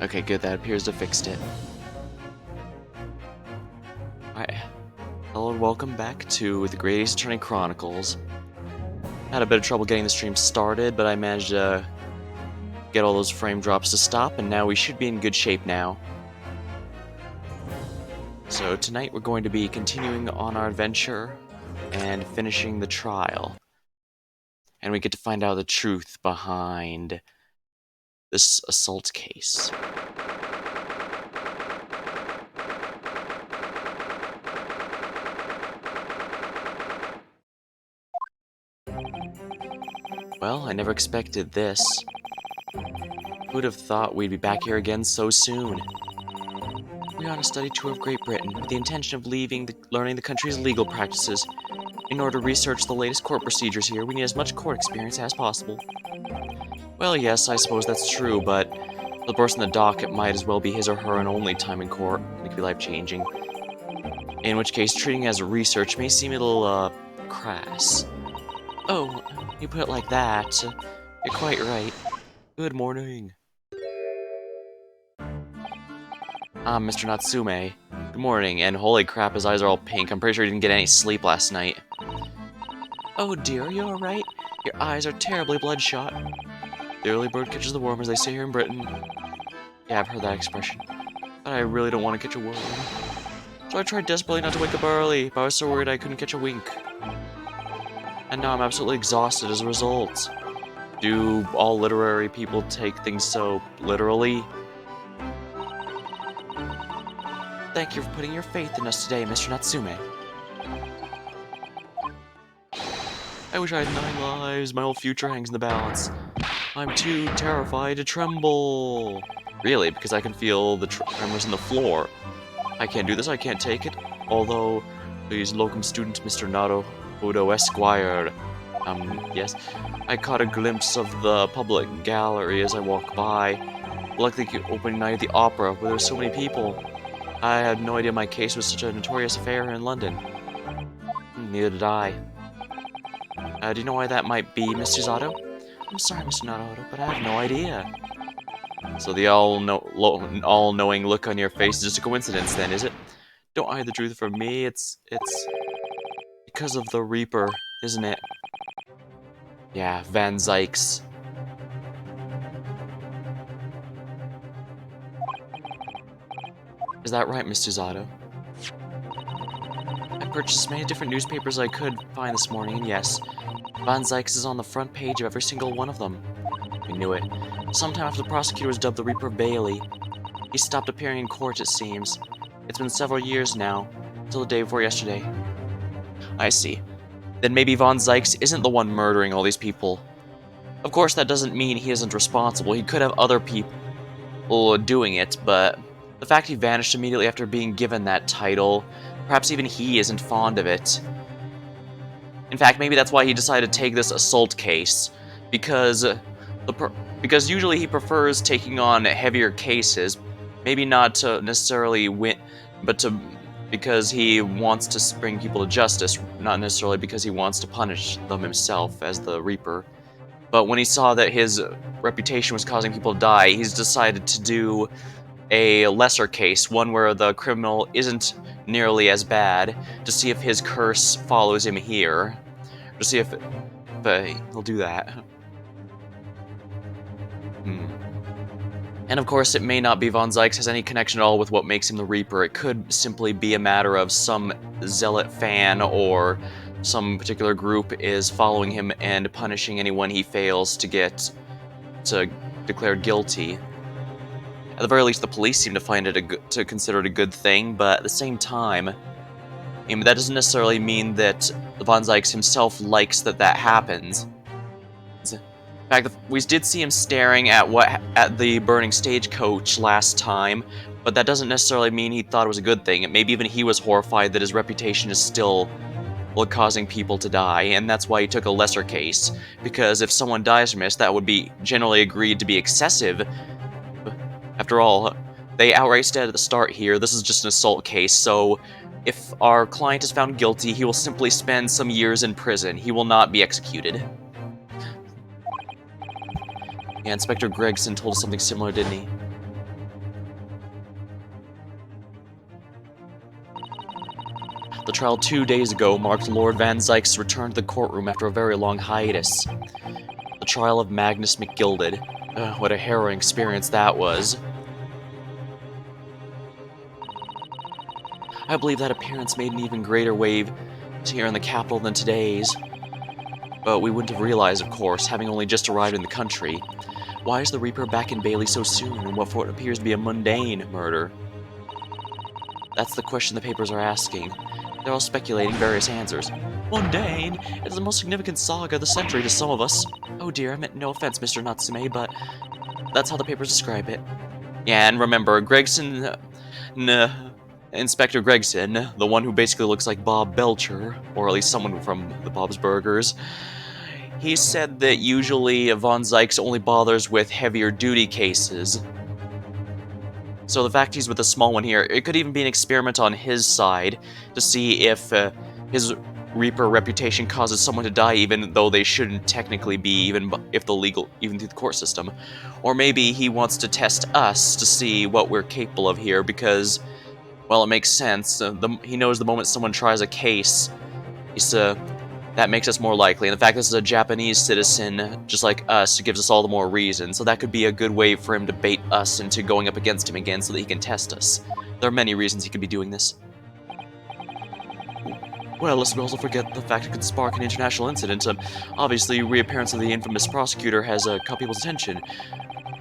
Okay, good, that appears to have fixed it. Alright. Hello and welcome back to the Great Ace Attorney Chronicles. Had a bit of trouble getting the stream started, but I managed to get all those frame drops to stop, and now we should be in good shape now. So tonight we're going to be continuing on our adventure and finishing the trial. And we get to find out the truth behind this assault case. Well, I never expected this. Who'd have thought we'd be back here again so soon? We're on a study tour of Great Britain with the intention of learning the country's legal practices. In order to research the latest court procedures here, we need as much court experience as possible. Well, yes, I suppose that's true, but for the person in the dock, it might as well be his or her and only time in court. It could be life-changing. In which case, treating it as research may seem a little, crass. Oh, you put it like that. You're quite right. Good morning. I'm Mr. Natsume. Good morning, and holy crap, his eyes are all pink. I'm pretty sure he didn't get any sleep last night. Oh dear, are you alright? Your eyes are terribly bloodshot. The early bird catches the worm, as they say here in Britain. Yeah, I've heard that expression. But I really don't want to catch a worm. So I tried desperately not to wake up early, but I was so worried I couldn't catch a wink. And now I'm absolutely exhausted as a result. Do all literary people take things so literally? Thank you for putting your faith in us today, Mr. Natsume. I wish I had 9 lives. My whole future hangs in the balance. I'm too terrified to tremble. Really, because I can feel the tremors in the floor. I can't do this, I can't take it. Although, please, locum student Mr. Naruhodo Esquire. Yes. I caught a glimpse of the public gallery as I walked by. Like the opening night of the opera, where there were so many people. I had no idea my case was such a notorious affair in London. Neither did I. Do you know why that might be, Mr. Zato? I'm sorry, Mr. Naruhodo, but I have no idea. So the all-knowing look on your face is just a coincidence, then, is it? Don't hide the truth from me. It's because of the Reaper, isn't it? Yeah, Van Zykes. Is that right, Mr. Zato? I purchased as many different newspapers as I could find this morning, and yes, Van Zykes is on the front page of every single one of them. I knew it. Sometime after the prosecutor was dubbed the Reaper of Bailey, he stopped appearing in court, it seems. It's been several years now, until the day before yesterday. I see. Then maybe Von Zykes isn't the one murdering all these people. Of course, that doesn't mean he isn't responsible. He could have other people doing it, but the fact he vanished immediately after being given that title, perhaps even he isn't fond of it. In fact, maybe that's why he decided to take this assault case, because usually he prefers taking on heavier cases, maybe not to necessarily win, but because he wants to bring people to justice, not necessarily because he wants to punish them himself as the Reaper. But when he saw that his reputation was causing people to die, he's decided to do a lesser case, one where the criminal isn't nearly as bad, to see if his curse follows him here. To see if... but he'll do that. And of course, it may not be Von Zykes has any connection at all with what makes him the Reaper. It could simply be a matter of some zealot fan or some particular group is following him and punishing anyone he fails to get declared guilty. At the very least, the police seem to find it to consider it a good thing, but at the same time, that doesn't necessarily mean that Von Zykes himself likes that happens. In fact, we did see him staring at the burning stagecoach last time, but that doesn't necessarily mean he thought it was a good thing. Maybe even he was horrified that his reputation is still causing people to die, and that's why he took a lesser case. Because if someone dies from this, that would be generally agreed to be excessive. After all, they outright said at the start here, this is just an assault case, so if our client is found guilty, he will simply spend some years in prison. He will not be executed. Yeah, Inspector Gregson told us something similar, didn't he? The trial 2 days ago marked Lord Van Zyk's return to the courtroom after a very long hiatus. The trial of Magnus Mcgilded. What a harrowing experience that was. I believe that appearance made an even greater wave here in the capital than today's. But we wouldn't have realized, of course, having only just arrived in the country. Why is the Reaper back in Bailey so soon, and what for what appears to be a mundane murder? That's the question the papers are asking. They're all speculating various answers. Mundane? It's the most significant saga of the century to some of us. Oh dear, I meant no offense, Mr. Natsume, but that's how the papers describe it. Yeah, and remember, Inspector Gregson, the one who basically looks like Bob Belcher, or at least someone from the Bob's Burgers, he said that usually Von Zykes only bothers with heavier duty cases. So the fact he's with a small one here, it could even be an experiment on his side to see if his Reaper reputation causes someone to die even though they shouldn't technically be, even through the court system. Or maybe he wants to test us to see what we're capable of here because, well, it makes sense. He knows the moment someone tries a case, that makes us more likely. And the fact this is a Japanese citizen, just like us, gives us all the more reason. So that could be a good way for him to bait us into going up against him again so that he can test us. There are many reasons he could be doing this. Well, let's also forget the fact it could spark an international incident. Obviously, reappearance of the infamous prosecutor has caught people's attention.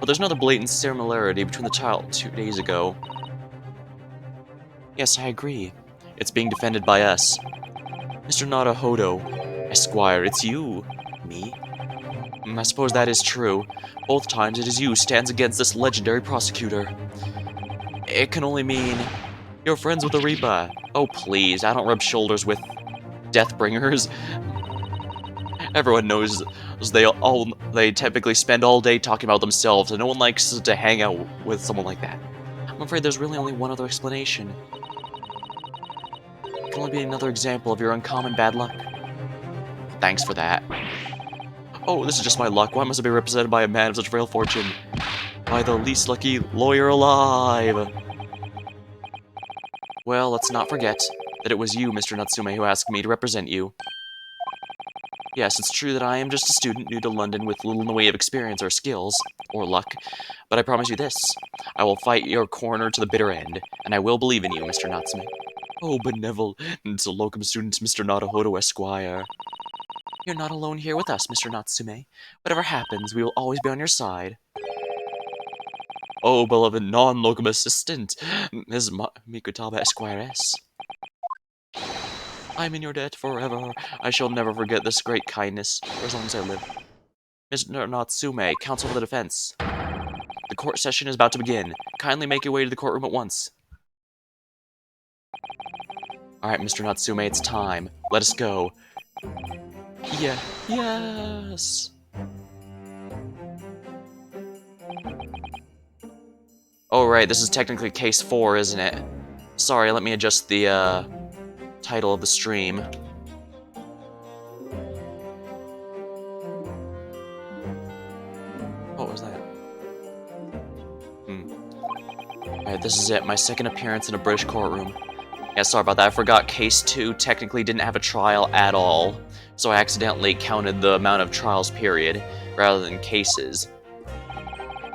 But there's another blatant similarity between the trial 2 days ago. Yes, I agree. It's being defended by us. Mr. Nadahodo, Esquire, it's you. Me? I suppose that is true. Both times it is you stands against this legendary prosecutor. It can only mean you're friends with the Reaper. Oh please, I don't rub shoulders with Deathbringers. Everyone knows they typically spend all day talking about themselves, and no one likes to hang out with someone like that. I'm afraid there's really only one other explanation. It can only be another example of your uncommon bad luck. Thanks for that. Oh, this is just my luck. Why must I be represented by a man of such frail fortune? By the least lucky lawyer alive. Well, let's not forget that it was you, Mr. Natsume, who asked me to represent you. Yes, it's true that I am just a student new to London with little in the way of experience or skills, or luck, but I promise you this. I will fight your corner to the bitter end, and I will believe in you, Mr. Natsume. Oh, benevolent locum student, Mr. Nadahodo, Esquire. You're not alone here with us, Mr. Natsume. Whatever happens, we will always be on your side. Oh, beloved non-locum assistant, Ms. Mikutaba Esquires. I'm in your debt forever. I shall never forget this great kindness for as long as I live. Mr. Natsume, counsel for the defense. The court session is about to begin. Kindly make your way to the courtroom at once. Alright, Mr. Natsume, it's time. Let us go. Yeah, yes! Oh, right, this is technically case 4, isn't it? Sorry, let me adjust the, title of the stream. What was that? Alright, this is it. My second appearance in a British courtroom. Yeah, sorry about that. I forgot case 2 technically didn't have a trial at all. So I accidentally counted the amount of trials period, rather than cases.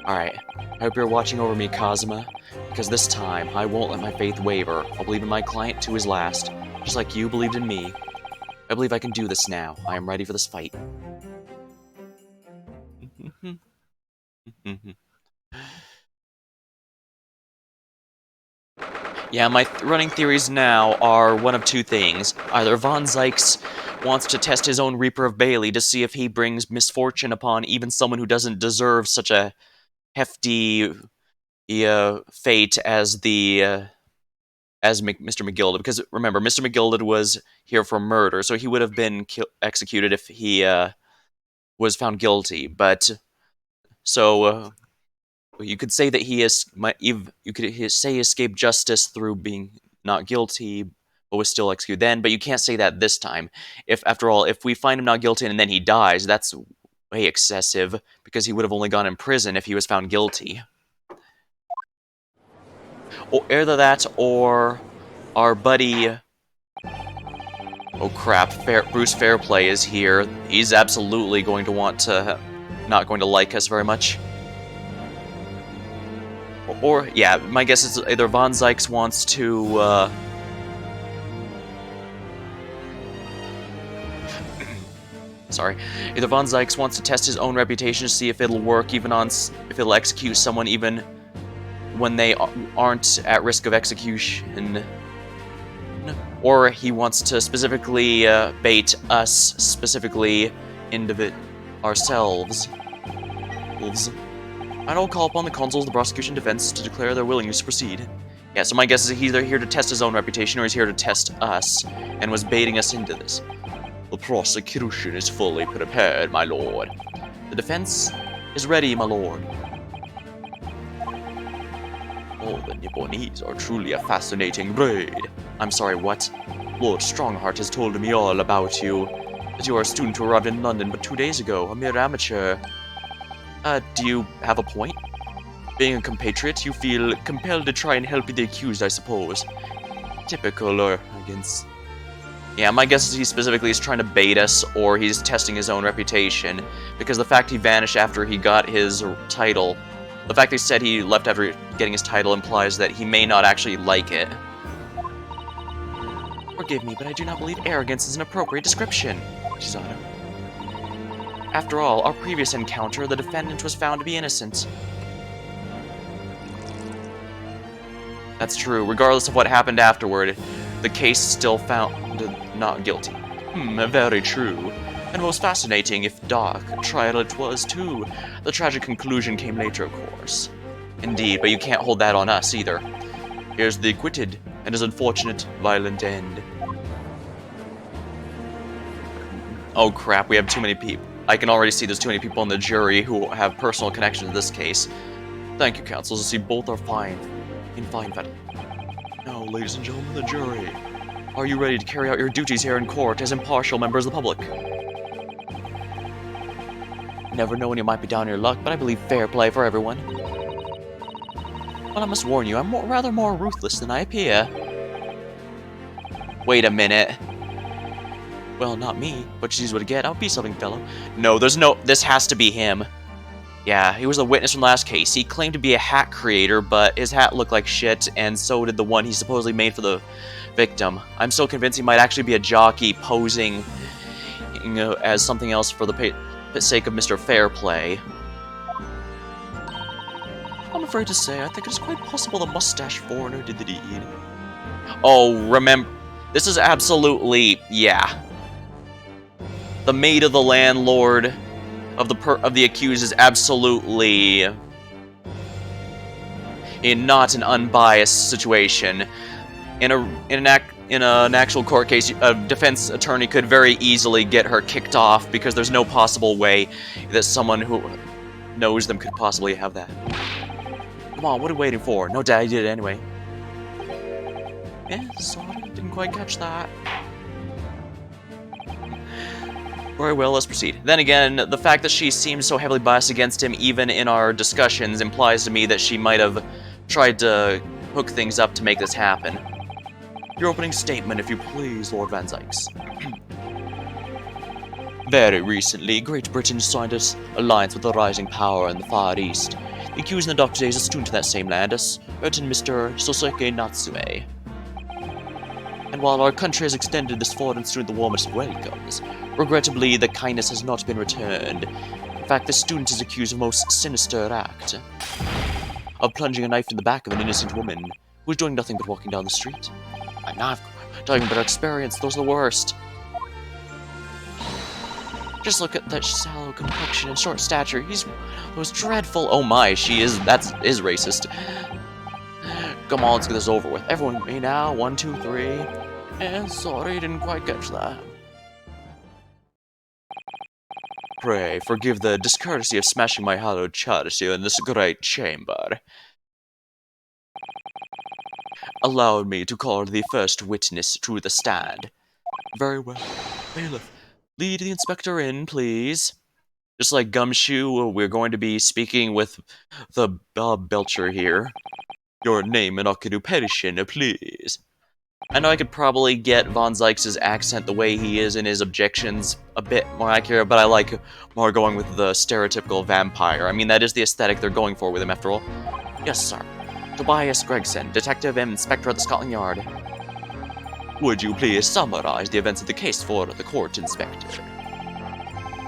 Alright, I hope you're watching over me, Kazuma. Because this time, I won't let my faith waver. I'll believe in my client to his last. Just like you believed in me. I believe I can do this now. I am ready for this fight. Yeah, my running theories now are one of two things. Either Von Zykes wants to test his own Reaper of Bailey to see if he brings misfortune upon even someone who doesn't deserve such a hefty fate as Mr. Mcgild. Because remember, Mr. Mcgild was here for murder, so he would have been executed if he was found guilty. But so you could say that he escaped justice through being not guilty, but was still executed then. But you can't say that this time. After all, if we find him not guilty and then he dies, that's way excessive because he would have only gone in prison if he was found guilty. Or either that, or our buddy Oh crap, Bruce Fairplay is here. He's absolutely going to want to... not going to like us very much. Or yeah, my guess is either Von Zykes wants to, sorry. Either Von Zykes wants to test his own reputation to see if it'll work even on... if it'll execute someone even when they aren't at risk of execution. Or he wants to specifically bait us, specifically ourselves. I'll call upon the consuls, the prosecution, defense to declare their willingness to proceed. Yeah, so my guess is he's either here to test his own reputation or he's here to test us, and was baiting us into this. The prosecution is fully prepared, my lord. The defense is ready, my lord. Oh, the Nipponese are truly a fascinating breed. I'm sorry, what? Lord Strongheart has told me all about you. That you are a student who arrived in London but 2 days ago, a mere amateur. Do you have a point? Being a compatriot, you feel compelled to try and help the accused, I suppose. Typical, or against... Yeah, my guess is he specifically is trying to bait us, or he's testing his own reputation, because the fact he vanished after he got his title, the fact they said he left after getting his title implies that he may not actually like it. Forgive me, but I do not believe arrogance is an appropriate description, Shizato. After all, our previous encounter, the defendant was found to be innocent. That's true. Regardless of what happened afterward, the case still found not guilty. Very true. And most fascinating, if dark, trial it was too. The tragic conclusion came later, of course. Indeed, but you can't hold that on us, either. Here's the acquitted, and his unfortunate, violent end. Oh crap, we have too many people. I can already see there's too many people in the jury who have personal connection to this case. Thank you, counsels. I see both are in fine fettle. Now, ladies and gentlemen of the jury, are you ready to carry out your duties here in court as impartial members of the public? Never know when you might be down your luck, but I believe fair play for everyone. Well, I must warn you, I'm rather more ruthless than I appear. Wait a minute. Well, not me, but she's what I get. I'll be something, fellow. No, this has to be him. Yeah, he was a witness from the last case. He claimed to be a hat creator, but his hat looked like shit, and so did the one he supposedly made for the victim. I'm so convinced he might actually be a jockey posing, as something else for the sake of Mr. Fairplay. I'm afraid to say, I think it's quite possible the mustache foreigner did the deed. Oh, remember, this is absolutely, yeah. The maid of the landlord of the accused is absolutely not an unbiased situation. In an actual court case, a defense attorney could very easily get her kicked off because there's no possible way that someone who knows them could possibly have that. Come on, what are we waiting for? No doubt he did it anyway. Sorry, didn't quite catch that. Very well, let's proceed. Then again, the fact that she seems so heavily biased against him, even in our discussions, implies to me that she might have tried to hook things up to make this happen. Your opening statement, if you please, Lord Van Zykes. Very recently, Great Britain signed an alliance with the rising power in the Far East. The accused in the dock today is a student in that same land, a certain Mr. Soseki Natsume. And while our country has extended this foreign student the warmest of welcomes, regrettably the kindness has not been returned. In fact, the student is accused of a most sinister act. Of plunging a knife in the back of an innocent woman, who was doing nothing but walking down the street. I'm not talking about experience, those are the worst. Just look at that sallow complexion and short stature, he's those dreadful— oh my, that is racist. Come on, let's get this over with. Everyone with me now, 1, 2, 3. Sorry, didn't quite catch that. Pray, forgive the discourtesy of smashing my hallowed chalice in this great chamber. Allow me to call the first witness to the stand. Very well. Bailiff, lead the inspector in, please. Just like Gumshoe, we're going to be speaking with the Bob Belcher here. Your name and occupation, please. I know I could probably get Von Zykes' accent the way he is in his objections a bit more accurate, but I like more going with the stereotypical vampire. I mean, that is the aesthetic they're going for with him, after all. Yes, sir. Tobias Gregson, Detective and Inspector at the Scotland Yard. Would you please summarize the events of the case for the court, Inspector?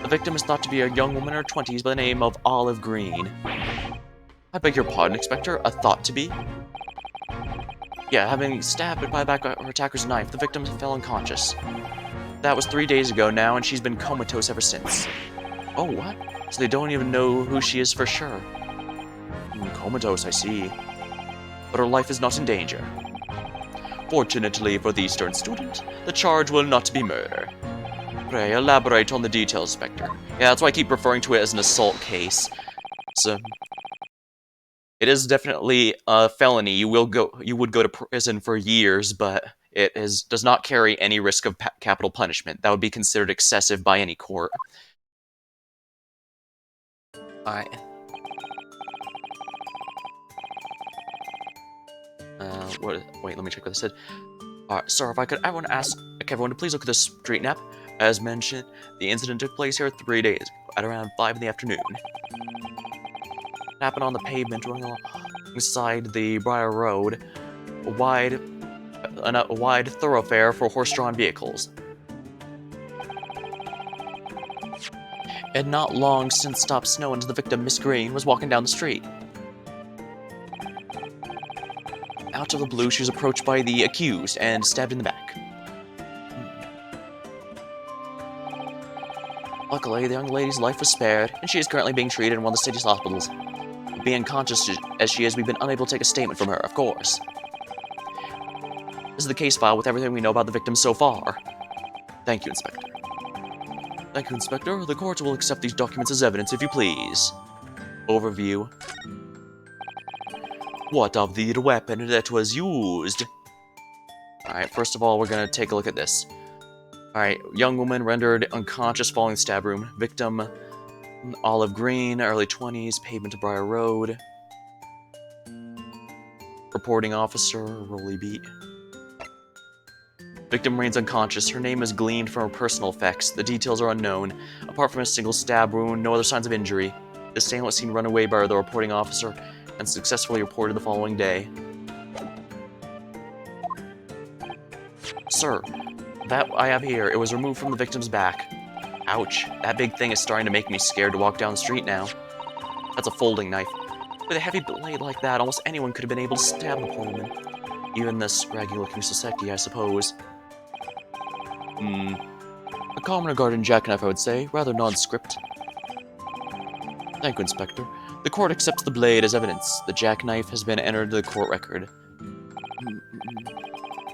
The victim is thought to be a young woman in her 20s by the name of Olive Green. I beg your pardon, Inspector? A thought to be? Yeah, having stabbed by the back of her attacker's knife, the victim fell unconscious. That was 3 days ago now, and she's been comatose ever since. Oh, what? So they don't even know who she is for sure. Comatose, I see. But her life is not in danger. Fortunately for the Eastern student, the charge will not be murder. Pray elaborate on the details, Inspector. Yeah, that's why I keep referring to it as an assault case. So, it is definitely a felony. You would go to prison for years, but does not carry any risk of capital punishment. That would be considered excessive by any court. Alright. Wait, let me check what this said. Alright, sir, if I could, I want to ask everyone to please look at this street map. As mentioned, the incident took place here 3 days ago, at around 5 in the afternoon. It happened on the pavement running alongside the Briar Road, a wide thoroughfare for horse-drawn vehicles. It had not long since stopped snowing as the victim, Miss Green, was walking down the street. Out of the blue, she was approached by the accused and stabbed in the back. Luckily, the young lady's life was spared, and she is currently being treated in one of the city's hospitals. Being conscious as she is, we've been unable to take a statement from her, of course. This is the case file with everything we know about the victim so far. Thank you, Inspector. Thank you, Inspector. The court will accept these documents as evidence, if you please. Overview. What of the weapon that was used? Alright, first of all, we're gonna take a look at this. Alright, young woman rendered unconscious following stab wound. Victim, Olive Green, early 20s, pavement to Briar Road. Reporting officer, Rolly Beat. Victim remains unconscious. Her name is gleaned from her personal effects. The details are unknown. Apart from a single stab wound, no other signs of injury. The assailant was seen run away by the reporting officer and successfully reported the following day. Sir, that I have here, it was removed from the victim's back. Ouch, that big thing is starting to make me scared to walk down the street now. That's a folding knife. With a heavy blade like that, almost anyone could have been able to stab the poor woman. Even this scraggy-looking Soseki, I suppose. A commoner garden jackknife, I would say. Rather nondescript. Thank you, Inspector. The court accepts the blade as evidence. The jackknife has been entered into the court record.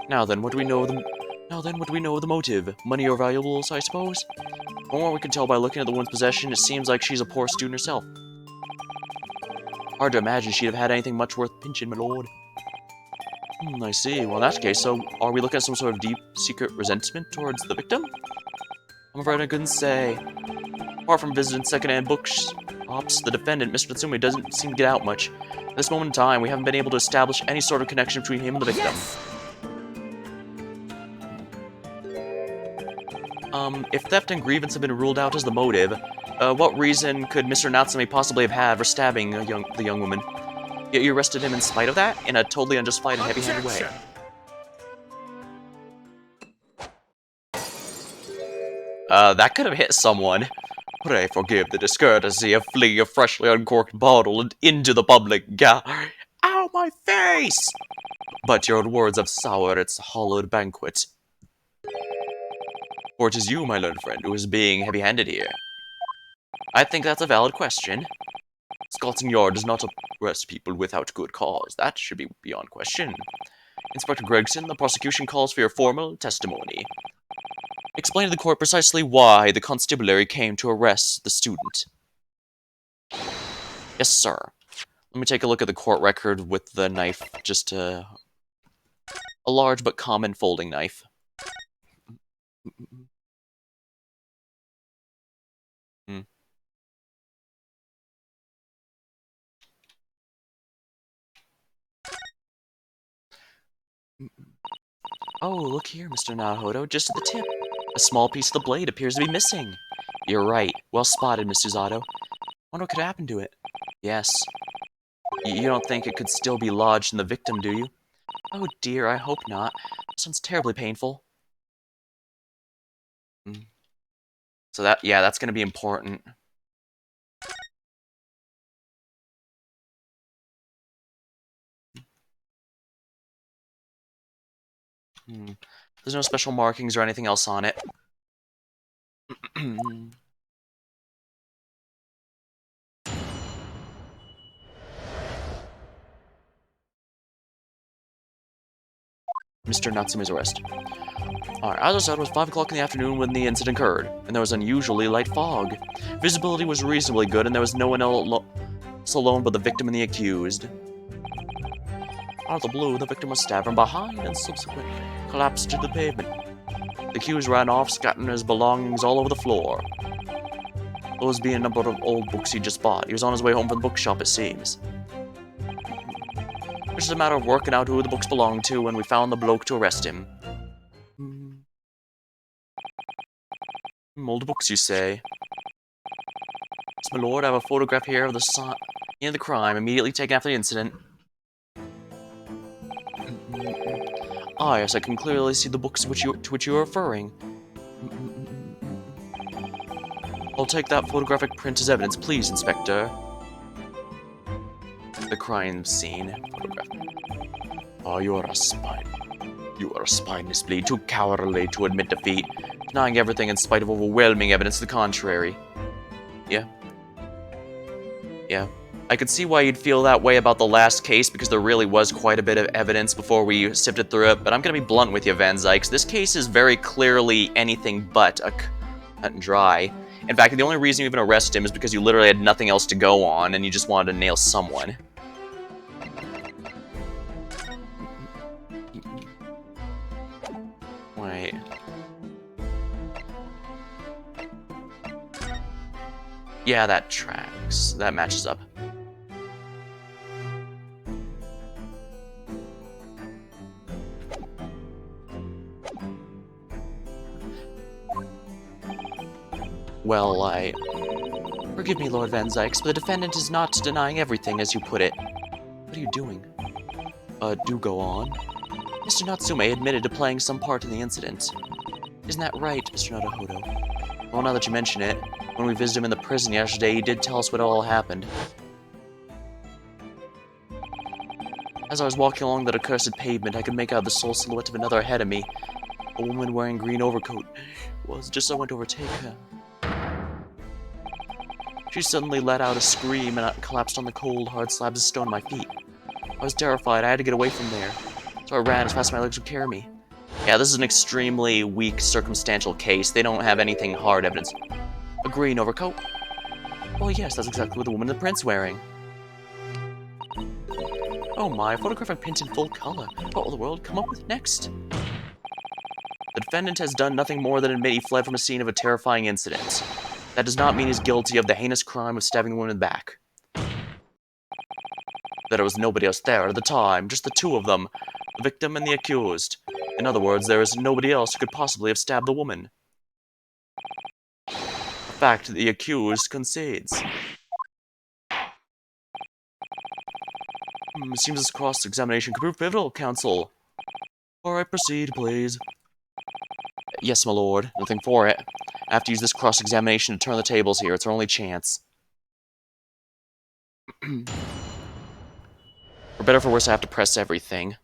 Now then, what do we know of the motive? Money or valuables, I suppose? From what we can tell by looking at the woman's possession, it seems like she's a poor student herself. Hard to imagine she'd have had anything much worth pinching, my lord. I see. Well, in that case, so are we looking at some sort of deep, secret resentment towards the victim? I'm afraid I couldn't say. Apart from visiting second-hand bookshops, the defendant, Mr. Natsume, doesn't seem to get out much. At this moment in time, we haven't been able to establish any sort of connection between him and the victim. Yes! If theft and grievance have been ruled out as the motive, what reason could Mr. Natsume possibly have had for stabbing the young woman? Yet you arrested him in spite of that, in a totally unjustified and heavy-handed way. That could have hit someone. Pray forgive the discourtesy of fling a freshly uncorked bottle into the public Ow, my face! But your words have soured its hallowed banquet. For it is you, my learned friend, who is being heavy-handed here. I think that's a valid question. Scotland Yard does not arrest people without good cause. That should be beyond question. Inspector Gregson, the prosecution calls for your formal testimony. Explain to the court precisely why the constabulary came to arrest the student. Yes, sir. Let me take a look at the court record with the knife, just a large but common folding knife. Oh, look here, Mr. Naruhodo, just at the tip. A small piece of the blade appears to be missing. You're right. Well spotted, Miss Susato. Wonder what could happen to it. Yes. You don't think it could still be lodged in the victim, do you? Oh dear, I hope not. Sounds terribly painful. So that's gonna be important. There's no special markings or anything else on it. Mr. Natsume's arrest. Alright, as I said, it was 5 o'clock in the afternoon when the incident occurred, and there was unusually light fog. Visibility was reasonably good, and there was no one else alone but the victim and the accused. Out of the blue, the victim was stabbed from behind and subsequently collapsed to the pavement. The accused ran off, scattering his belongings all over the floor. Those being a number of old books he just bought. He was on his way home from the bookshop, it seems. It's just a matter of working out who the books belonged to, and we found the bloke to arrest him. Old books, you say? Yes, my lord, I have a photograph here of the scene of the crime, immediately taken after the incident. Ah, yes, I can clearly see the books to which you are referring. I'll take that photographic print as evidence, please, Inspector. The crime scene photograph. Oh, you are a spy. You are a spineless bleed, too cowardly to admit defeat, denying everything in spite of overwhelming evidence to the contrary. Yeah. I could see why you'd feel that way about the last case, because there really was quite a bit of evidence before we sifted through it, but I'm gonna be blunt with you, Van Zykes. This case is very clearly anything but a cut and dry. In fact, the only reason you even arrested him is because you literally had nothing else to go on, and you just wanted to nail someone. Wait. Yeah, that tracks. That matches up. Well, forgive me, Lord Van Zykes, but the defendant is not denying everything, as you put it. What are you doing? Do go on. Mr. Natsume admitted to playing some part in the incident. Isn't that right, Mr. Naruhodo? Well, now that you mention it, when we visited him in the prison yesterday, he did tell us what all happened. As I was walking along that accursed pavement, I could make out the sole silhouette of another ahead of me. A woman wearing a green overcoat. Well, just as I went to overtake her. She suddenly let out a scream and I collapsed on the cold, hard slabs of stone at my feet. I was terrified. I had to get away from there. So I ran as fast as my legs would carry me. Yeah, this is an extremely weak circumstantial case. They don't have anything hard evidence. A green overcoat? Oh yes, that's exactly what the woman in the print's wearing. Oh my, a photographic print in full color. What will the world come up with next? The defendant has done nothing more than admit he fled from a scene of a terrifying incident. That does not mean he's guilty of the heinous crime of stabbing the woman in the back. There was nobody else there at the time, just the two of them, the victim and the accused. In other words, there is nobody else who could possibly have stabbed the woman. A fact the accused concedes. Seems this cross-examination could prove pivotal, counsel. Alright, proceed, please. Yes, my lord. Nothing for it. I have to use this cross-examination to turn the tables here. It's our only chance. For better or for worse, I have to press everything.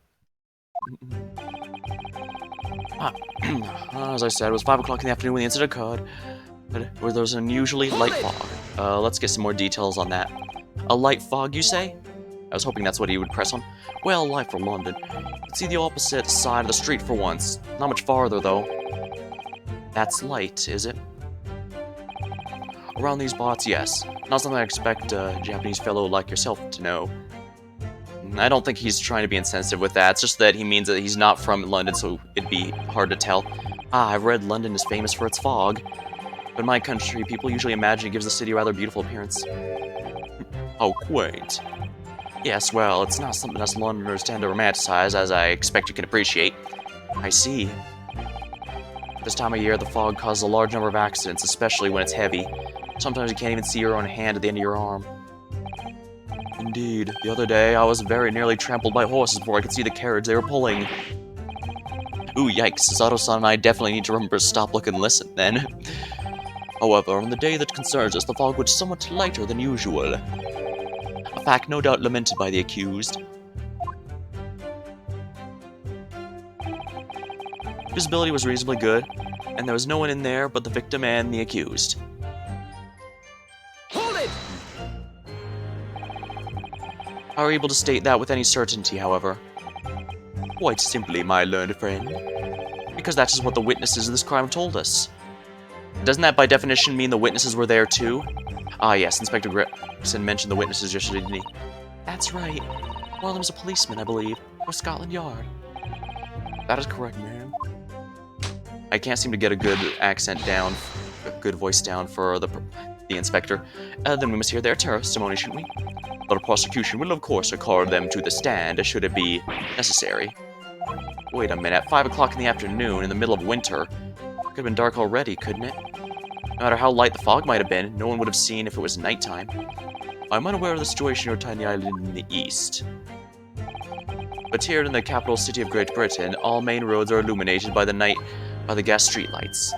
As I said, it was 5 o'clock in the afternoon when the incident occurred, where there was an unusually light fog. Let's get some more details on that. A light fog, you say? I was hoping that's what he would press on. Well, light for London. Let's see the opposite side of the street for once. Not much farther, though. That's light, is it? Around these parts, yes. Not something I expect a Japanese fellow like yourself to know. I don't think he's trying to be insensitive with that. It's just that he means that he's not from London, so it'd be hard to tell. I've read London is famous for its fog. But in my country, people usually imagine it gives the city a rather beautiful appearance. Oh, quaint. Yes, well, it's not something us Londoners tend to romanticize, as I expect you can appreciate. I see. This time of year, the fog causes a large number of accidents, especially when it's heavy. Sometimes you can't even see your own hand at the end of your arm. Indeed. The other day, I was very nearly trampled by horses before I could see the carriage they were pulling. Ooh, yikes. Sato-san and I definitely need to remember to stop, look, and listen, then. However, on the day that concerns us, the fog was somewhat lighter than usual. A fact no doubt lamented by the accused. Visibility was reasonably good, and there was no one in there but the victim and the accused. Hold it! How are you able to state that with any certainty, however? Quite simply, my learned friend. Because that is what the witnesses of this crime told us. Doesn't that by definition mean the witnesses were there too? Ah yes, Inspector Gregson mentioned the witnesses yesterday, didn't he? That's right. One of them is a policeman, I believe, or Scotland Yard. That is correct, ma'am. I can't seem to get a good accent down, a good voice down for the inspector. Then we must hear their testimony, shouldn't we? The prosecution will, of course, call them to the stand, should it be necessary. Wait a minute, 5 o'clock in the afternoon, in the middle of winter. Could have been dark already, couldn't it? No matter how light the fog might have been, no one would have seen if it was nighttime. I'm unaware of the situation in your tiny island in the east. But here in the capital city of Great Britain, all main roads are illuminated by the gas streetlights.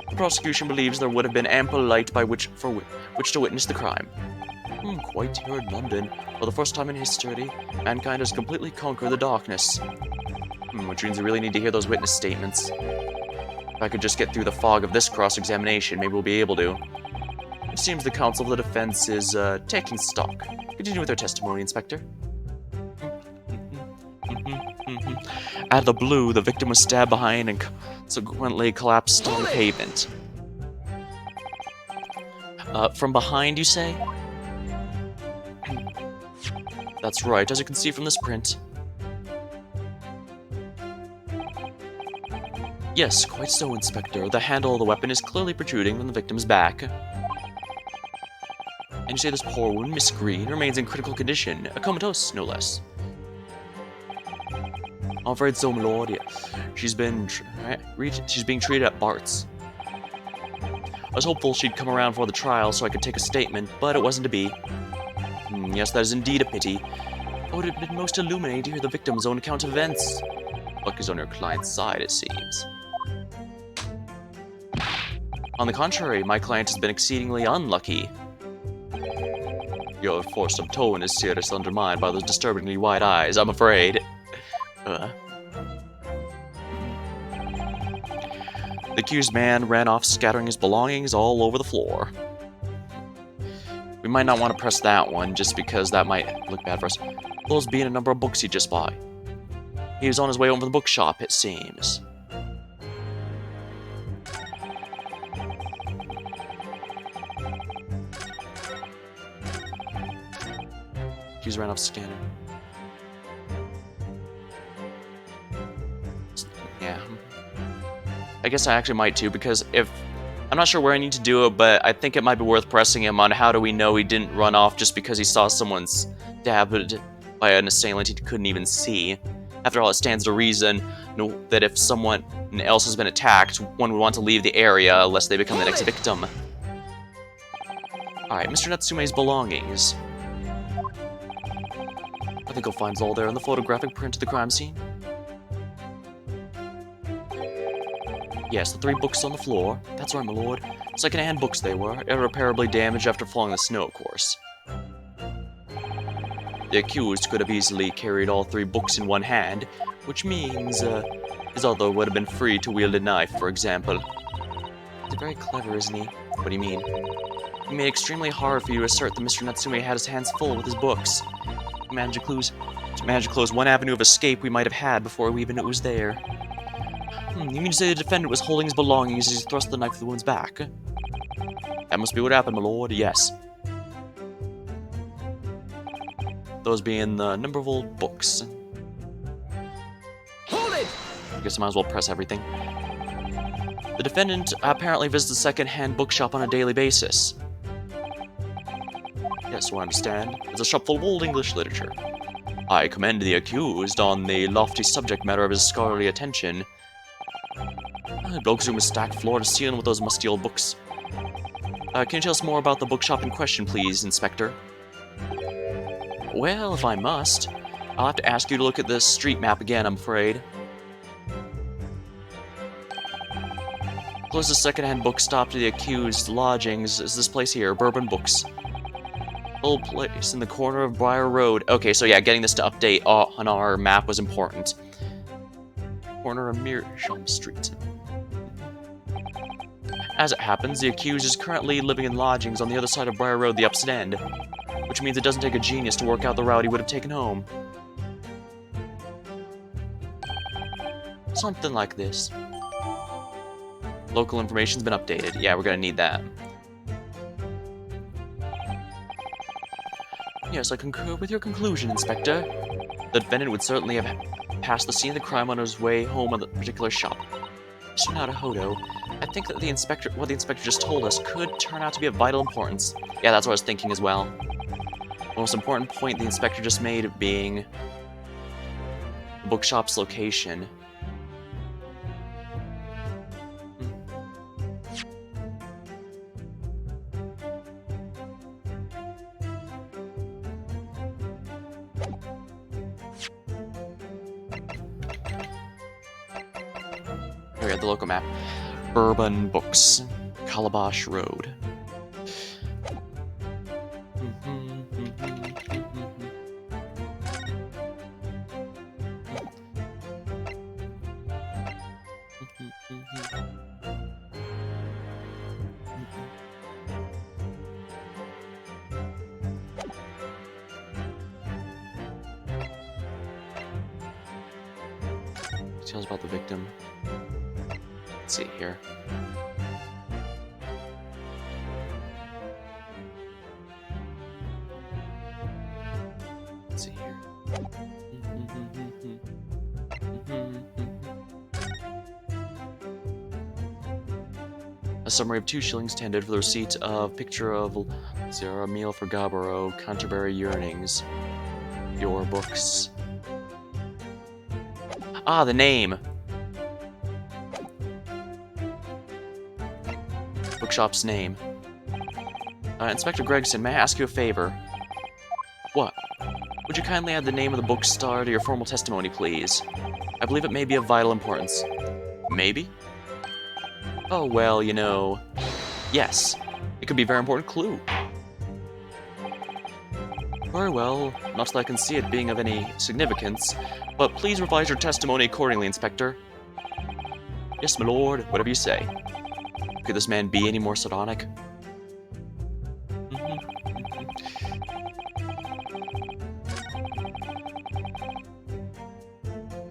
The prosecution believes there would have been ample light by which to witness the crime. Quite here in London, for the first time in history, mankind has completely conquered the darkness. Which means we really need to hear those witness statements. If I could just get through the fog of this cross-examination, maybe we'll be able to. It seems the counsel of the defense is taking stock. Continue with their testimony, Inspector. Out of the blue, the victim was stabbed behind and subsequently collapsed on the pavement. From behind, you say? That's right, as you can see from this print. Yes, quite so, Inspector. The handle of the weapon is clearly protruding from the victim's back. And you say this poor woman, Miss Green, remains in critical condition, a comatose, no less. I'm afraid so, my lord. Yeah. She's being treated at Bart's. I was hopeful she'd come around for the trial so I could take a statement, but it wasn't to be. Yes, that is indeed a pity. It would have been most illuminating to hear the victim's own account of events. Luck is on your client's side, it seems. On the contrary, my client has been exceedingly unlucky. Your force of tone is seriously undermined by those disturbingly wide eyes, I'm afraid. The accused man ran off, scattering his belongings all over the floor. We might not want to press that one, just because that might look bad for us. Those being a number of books he just bought. He was on his way home from the bookshop, it seems. Accused ran off scanning. Yeah. I guess I actually might too, because if... I'm not sure where I need to do it, but I think it might be worth pressing him on how do we know he didn't run off just because he saw someone stabbed by an assailant he couldn't even see. After all, it stands to reason that if someone else has been attacked, one would want to leave the area lest they become the next victim. Alright, Mr. Natsume's belongings. I think he'll find all there in the photographic print of the crime scene. Yes, the 3 books on the floor. That's right, my lord. Second-hand books they were, irreparably damaged after falling in the snow, of course. The accused could have easily carried all 3 books in one hand, which means his other would have been free to wield a knife, for example. He's very clever, isn't he? What do you mean? He made it extremely hard for you to assert that Mr. Natsume had his hands full with his books. He managed to close one avenue of escape we might have had before we even knew it was there. You mean to say the defendant was holding his belongings as he thrust the knife through the woman's back? That must be what happened, my lord, yes. Those being the number of old books. Hold it! I guess I might as well press everything. The defendant apparently visits a second-hand bookshop on a daily basis. Yes, so I understand. It's a shop full of old English literature. I commend the accused on the lofty subject matter of his scholarly attention. The bloke's room is stacked floor to ceiling with those musty old books. Can you tell us more about the bookshop in question, please, Inspector? Well, if I must, I'll have to ask you to look at the street map again, I'm afraid. Closest second-hand bookstop to the accused lodgings is this place here, Bourbon Books. Little place in the corner of Briar Road. Okay, so yeah, getting this to update on our map was important. Corner of Meerschaum Street. As it happens, the accused is currently living in lodgings on the other side of Briar Road, the opposite end, which means it doesn't take a genius to work out the route he would have taken home. Something like this. Local information's been updated. Yeah, we're gonna need that. Yes, I concur with your conclusion, Inspector. The defendant would certainly have passed the scene of the crime on his way home at the particular shop. Mr. Nadahodo, I think that what the inspector just told us could turn out to be of vital importance. Yeah, that's what I was thinking as well. The most important point the inspector just made being the bookshop's location. Here we have the local map. Bourbon Books, Calabash Road. Details about the victim. Let's see here. Let's see here. A summary of 2 shillings tendered for the receipt of picture of Zara meal for Gabaro, Canterbury Yearnings. Your books. Ah, the name. Bookshop's name. Inspector Gregson, may I ask you a favor? What? Would you kindly add the name of the bookstore to your formal testimony, please? I believe it may be of vital importance. Maybe? Oh, well, you know... Yes. It could be a very important clue. Very well. Not that I can see it being of any significance, but please revise your testimony accordingly, Inspector. Yes, my lord. Whatever you say. Could this man be any more sardonic?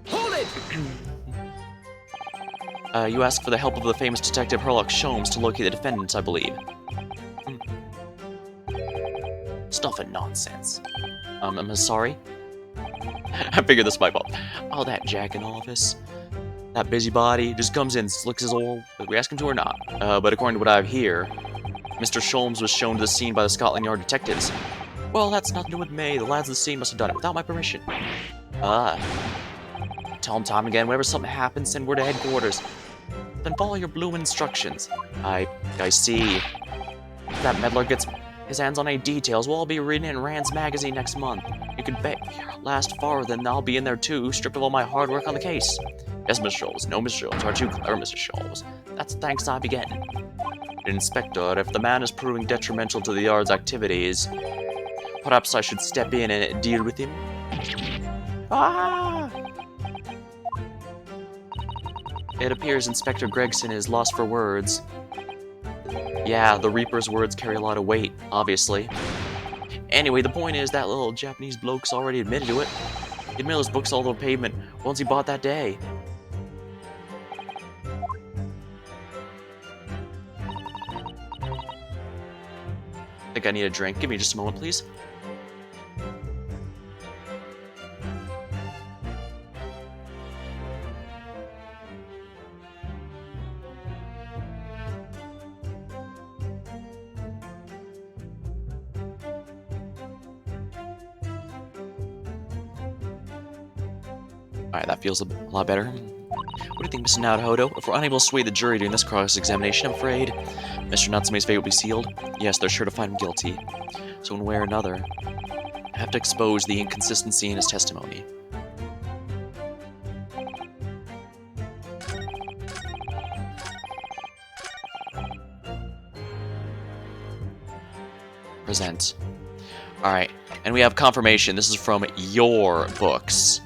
Hold it! You asked for the help of the famous detective Herlock Sholmes to locate the defendants, I believe. Stuff and nonsense. I'm sorry? I figured this might pop. Oh, that jack in office. That busybody just comes in, slicks his oil, whether we ask him to or not. But according to what I hear, Mr. Sholmes was shown to the scene by the Scotland Yard detectives. Well, that's nothing to do with me. The lads of the scene must have done it without my permission. Tell them time and again, whenever something happens, send word to headquarters. Then follow your blue instructions. I see. If that meddler gets his hands on any details, we'll all be reading it in Rand's magazine next month. You can bet last farther than I'll be in there too, stripped of all my hard work on the case. Yes, Mr. Scholes. No, Mr. Scholes. Aren't you clever, Mr. Scholes? That's the thanks I be getting. Inspector, if the man is proving detrimental to the Yard's activities, perhaps I should step in and deal with him? Ah! It appears Inspector Gregson is lost for words. Yeah, the Reaper's words carry a lot of weight, obviously. Anyway, the point is that little Japanese bloke's already admitted to it. He'd mail his books all over the pavement once he bought that day. I think I need a drink. Give me just a moment, please. Alright, that feels a lot better. What do you think, Mr. Naruhodo? If we're unable to sway the jury during this cross-examination, I'm afraid Mr. Natsume's fate will be sealed. Yes, they're sure to find him guilty. So in one way or another, I have to expose the inconsistency in his testimony. Present. Alright, and we have confirmation. This is from your books.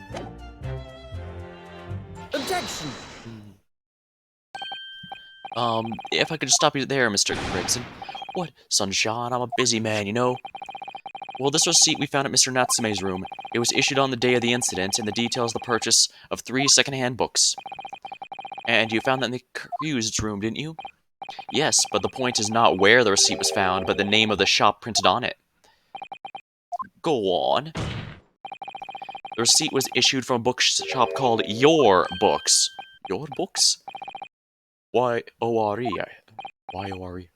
Objection! If I could just stop you there, Mr. Gregson. What? Sunshine, I'm a busy man, you know. Well, this receipt we found at Mr. Natsume's room. It was issued on the day of the incident, and the details the purchase of 3 second-hand books. And you found that in the accused's room, didn't you? Yes, but the point is not where the receipt was found, but the name of the shop printed on it. Go on. The receipt was issued from a bookshop called Your Books. Your Books? Y-O-R-E. Y-O-R-E.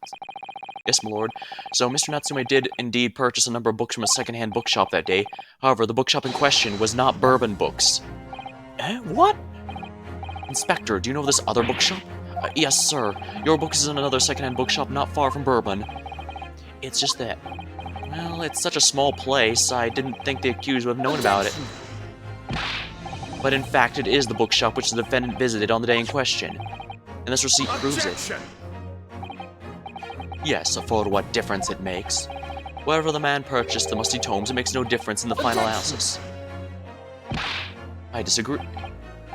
Yes, my lord. So, Mr. Natsume did indeed purchase a number of books from a second-hand bookshop that day. However, the bookshop in question was not Bourbon Books. Eh? What? Inspector, do you know of this other bookshop? Yes, sir. Your Books is in another second-hand bookshop not far from Bourbon. It's just that... Well, it's such a small place, I didn't think the accused would have known about it. But in fact, it is the bookshop which the defendant visited on the day in question. And this receipt proves it. Yes, for what difference it makes. Wherever the man purchased the musty tomes, it makes no difference in the final analysis. I disagree.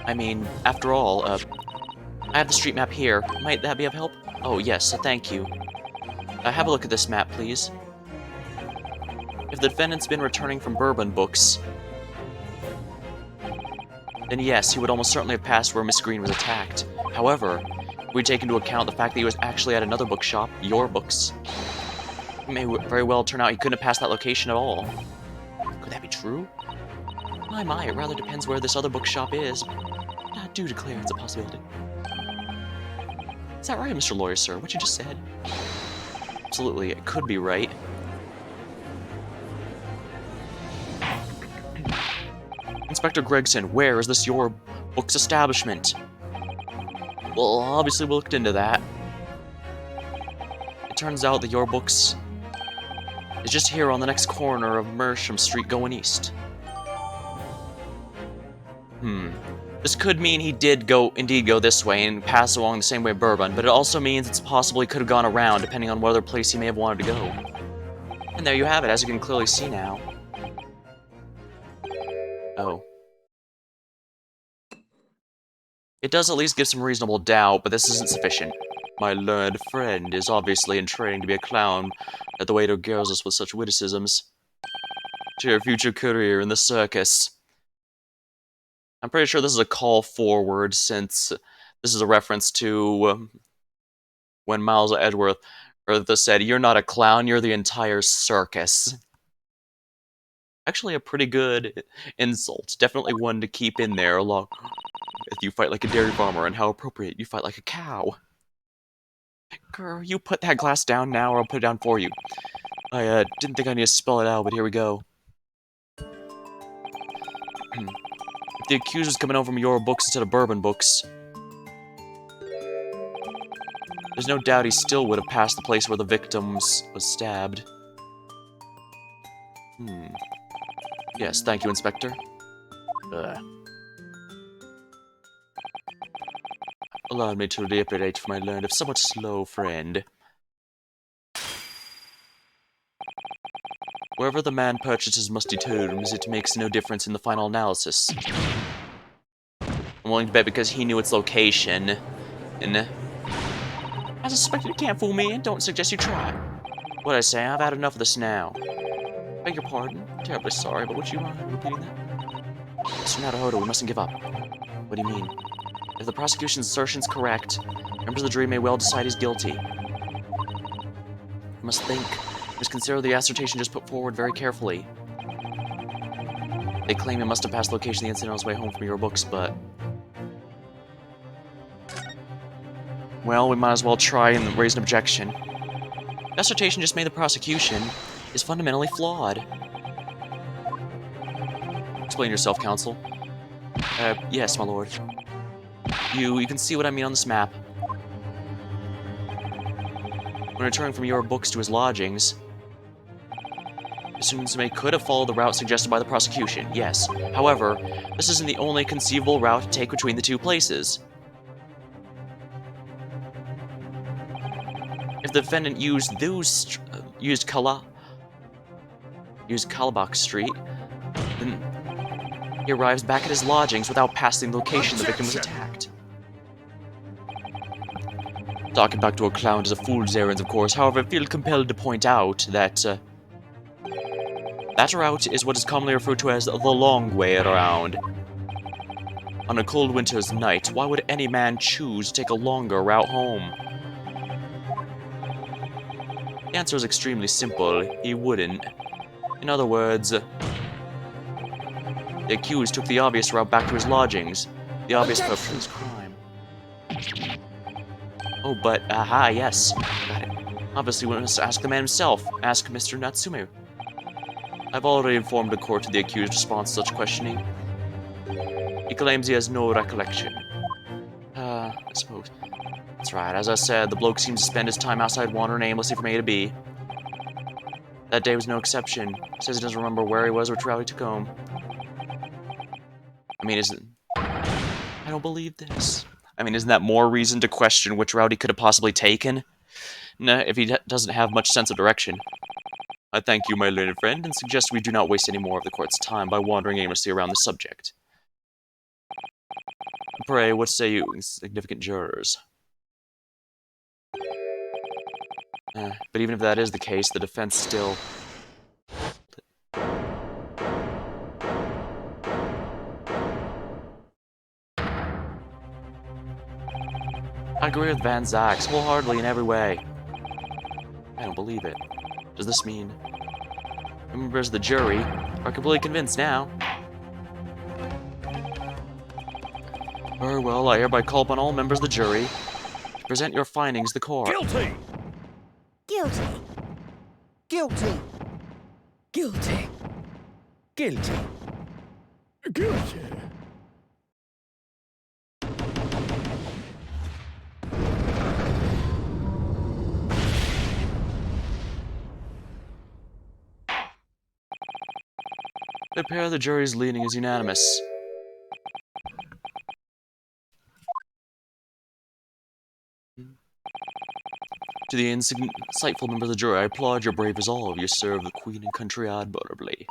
I mean, after all, I have the street map here. Might that be of help? Oh, yes, thank you. Have a look at this map, please. If the defendant's been returning from Bourbon Books, then yes, he would almost certainly have passed where Miss Green was attacked. However, if we take into account the fact that he was actually at another bookshop, Your Books, it may very well turn out he couldn't have passed that location at all. Could that be true? My, it rather depends where this other bookshop is. I do declare it's a possibility. Is that right, Mr. Lawyer, sir? What you just said? Absolutely, it could be right. Inspector Gregson, where is this Your Books establishment? Well, obviously we looked into that. It turns out that Your Books is just here on the next corner of Mersham Street going east. This could mean he did indeed go this way and pass along the same way of Bourbon, but it also means it's possible he could have gone around depending on what other place he may have wanted to go. And there you have it, as you can clearly see now. Oh. It does at least give some reasonable doubt, but this isn't sufficient. My learned friend is obviously in training to be a clown, at the way it regales us with such witticisms. To your future career in the circus. I'm pretty sure this is a call forward, since this is a reference to when Miles Edgeworth said, "You're not a clown, you're the entire circus." Actually a pretty good insult. Definitely one to keep in there, along with "You fight like a dairy farmer," and "How appropriate, you fight like a cow." Girl, you put that glass down now, or I'll put it down for you. I didn't think I need to spell it out, but here we go. If the accused was coming over from Your Books instead of Bourbon Books, there's no doubt he still would have passed the place where the victim was stabbed. Yes, thank you, Inspector. Allow me to reiterate for my learned, if somewhat slow friend. Wherever the man purchases musty tomes, it makes no difference in the final analysis. I'm willing to bet because he knew its location, and as I suspected, you can't fool me, and don't suggest you try. What'd I say? I've had enough of this now. Beg your pardon. Terribly sorry, but would you mind repeating that? Mr. Naruhodo, we mustn't give up. What do you mean? If the prosecution's assertion's correct, members of the jury may well decide he's guilty. You must think. Must consider the assertion just put forward very carefully. They claim he must have passed the location of the incident on his way home from Your Books, but... well, we might as well try and raise an objection. The assertion just made the prosecution is fundamentally flawed. Explain yourself, counsel. Yes, my lord. You can see what I mean on this map. When returning from your books to his lodgings, Assumination could have followed the route suggested by the prosecution, yes. However, this isn't the only conceivable route to take between the two places. If the defendant used Kalabak Street, then he arrives back at his lodgings without passing the location the victim was attacked. Talking back to a clown is a fool's errand, of course. However, I feel compelled to point out that that route is what is commonly referred to as the long way around. On a cold winter's night, why would any man choose to take a longer route home? The answer is extremely simple. He wouldn't. In other words, the accused took the obvious route back to his lodgings, the obvious purpose of his crime. Oh, but, aha, yes. Got it. Obviously, we must ask the man himself. Ask Mr. Natsume. I've already informed the court of the accused's response to such questioning. He claims he has no recollection. I suppose. That's right, as I said, the bloke seems to spend his time outside wandering aimlessly from A to B. That day was no exception. He says he doesn't remember where he was or which route he took home. I mean, I don't believe this. I mean, isn't that more reason to question which route he could have possibly taken? Nah, if he doesn't have much sense of direction. I thank you, my learned friend, and suggest we do not waste any more of the court's time by wandering aimlessly around the subject. Pray, what say you, significant jurors? But even if that is the case, the defense still... I agree with Van Zyx wholeheartedly in every way. I don't believe it. Does this mean members of the jury are completely convinced now? Very well, I hereby call upon all members of the jury to present your findings to the court. Guilty! Guilty. Guilty. Guilty. Guilty. Guilty. The pair of the jury's leaning is unanimous. To the insightful member of the jury, I applaud your brave resolve. You serve the queen and country admirably.